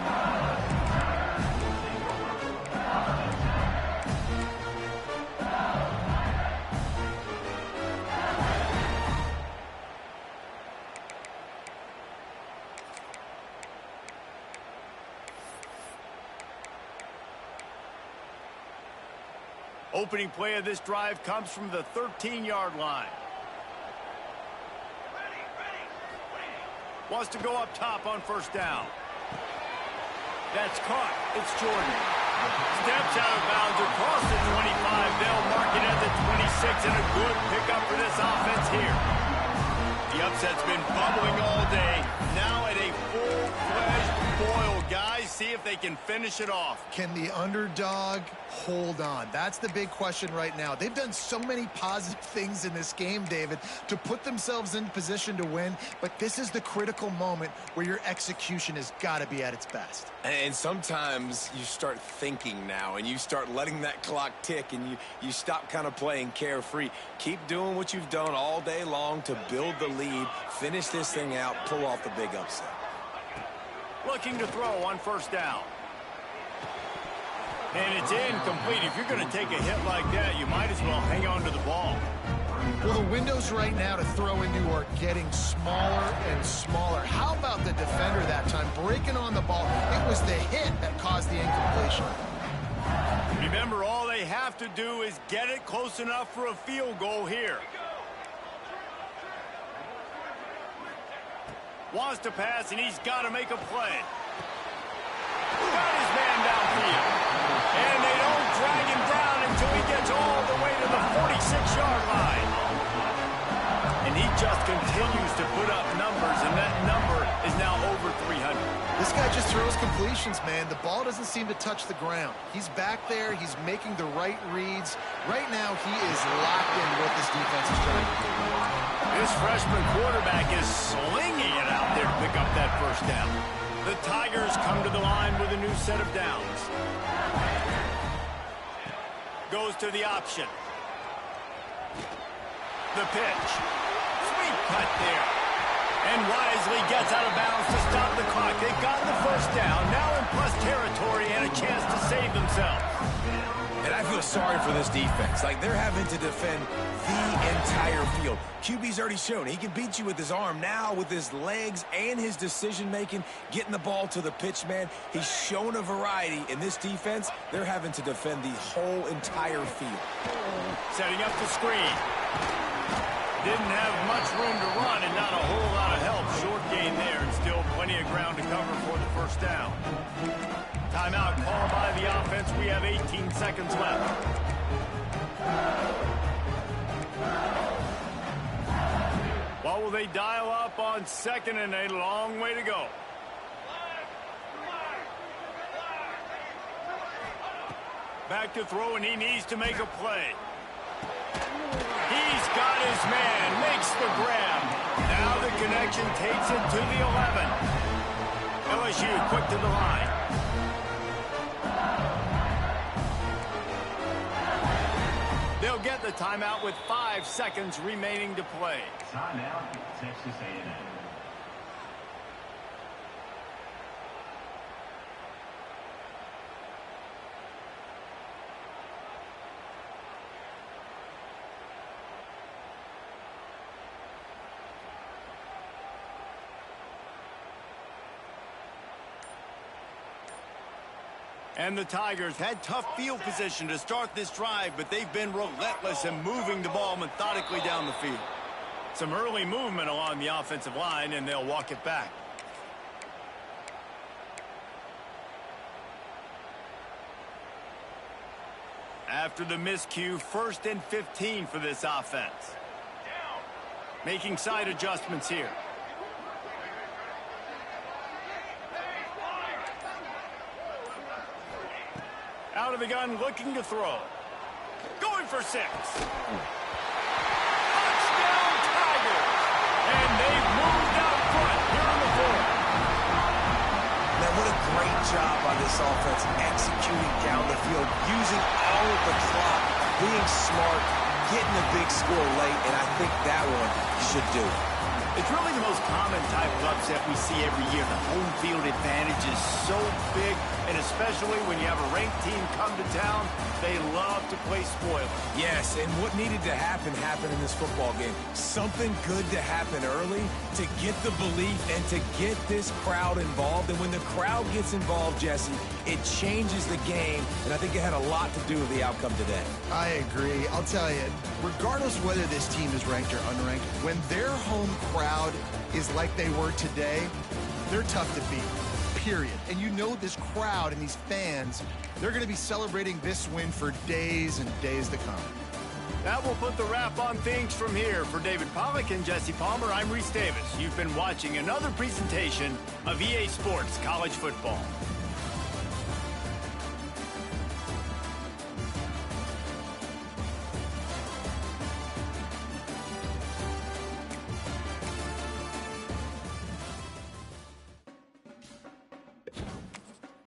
Opening play of this drive comes from the 13-yard line. Wants to go up top on 1st down. That's caught. It's Jordan. Steps out of bounds across the 25. They'll mark it at the 26, and a good pickup for this offense here. The upset's been bubbling all day. Now at a full-fledged boil, guys. See if they they can finish it off. Can the underdog hold on? That's the big question right now. They've done so many positive things in this game, David, to put themselves in position to win, but this is the critical moment where your execution has got to be at its best. And sometimes you start thinking now, and you start letting that clock tick, and you stop kind of playing carefree. Keep doing what you've done all day long to build the lead, finish this thing out, pull off the big upset. Looking to throw on first down. And it's incomplete. If you're going to take a hit like that, you might as well hang on to the ball. Well, the windows right now to throw into are getting smaller and smaller. How about the defender that time breaking on the ball? It was the hit that caused the incompletion. Remember, all they have to do is get it close enough for a field goal here. Wants to pass, and he's got to make a play. Got his man downfield. And they don't drag him down until he gets all the way to the 46-yard line. And he just continues to put up numbers, and that number is now over 300. This guy just throws completions, man. The ball doesn't seem to touch the ground. He's back there. He's making the right reads. Right now, he is locked in what this defense is trying to do. This freshman quarterback is slinging it out there to pick up that first down. The Tigers come to the line with a new set of downs. Goes to the option. The pitch. Sweet cut there. And wisely gets out of bounds to stop the clock. They've gotten the first down. Now in plus territory and a chance to save themselves. And I feel sorry for this defense. Like, they're having to defend the entire field. QB's already shown he can beat you with his arm. Now, with his legs and his decision-making, getting the ball to the pitch man, he's shown a variety. In this defense, they're having to defend the whole entire field. Setting up the screen. Didn't have much room to run and not a whole lot of help. Short gain there and still plenty of ground to cover for the first down. Timeout called by the offense. We have 18 seconds left. What will they dial up on second and a long way to go? Back to throw, and he needs to make a play. He's got his man, makes the grab. Now the connection takes it to the 11. LSU quick to the line. They'll get the timeout with 5 seconds remaining to play. Timeout, Texas A&M. And the Tigers had tough field position to start this drive, but they've been relentless in moving the ball methodically down the field. Some early movement along the offensive line, and they'll walk it back. After the miscue, 1st and 15 for this offense. Making side adjustments here. Out of the gun, looking to throw. Going for 6. Touchdown, Tigers! And they've moved out front here in the 4th. Man, what a great job by this offense executing down the field, using all of the clock, being smart, getting a big score late, and I think that one should do it. It's really the most common type of upset we see every year. The home field advantage is so big, and especially when you have a ranked team come to town, they love to play spoiler. Yes, and what needed to happen happened in this football game. Something good to happen early to get the belief and to get this crowd involved. And when the crowd gets involved, Jesse, it changes the game, and I think it had a lot to do with the outcome today. I agree. I'll tell you, regardless whether this team is ranked or unranked, when their home crowd is like they were today, they're tough to beat, period. And you know this crowd and these fans, they're going to be celebrating this win for days and days to come. That will put the wrap on things from here. For David Pollack and Jesse Palmer, I'm Reese Davis. You've been watching another presentation of EA Sports College Football.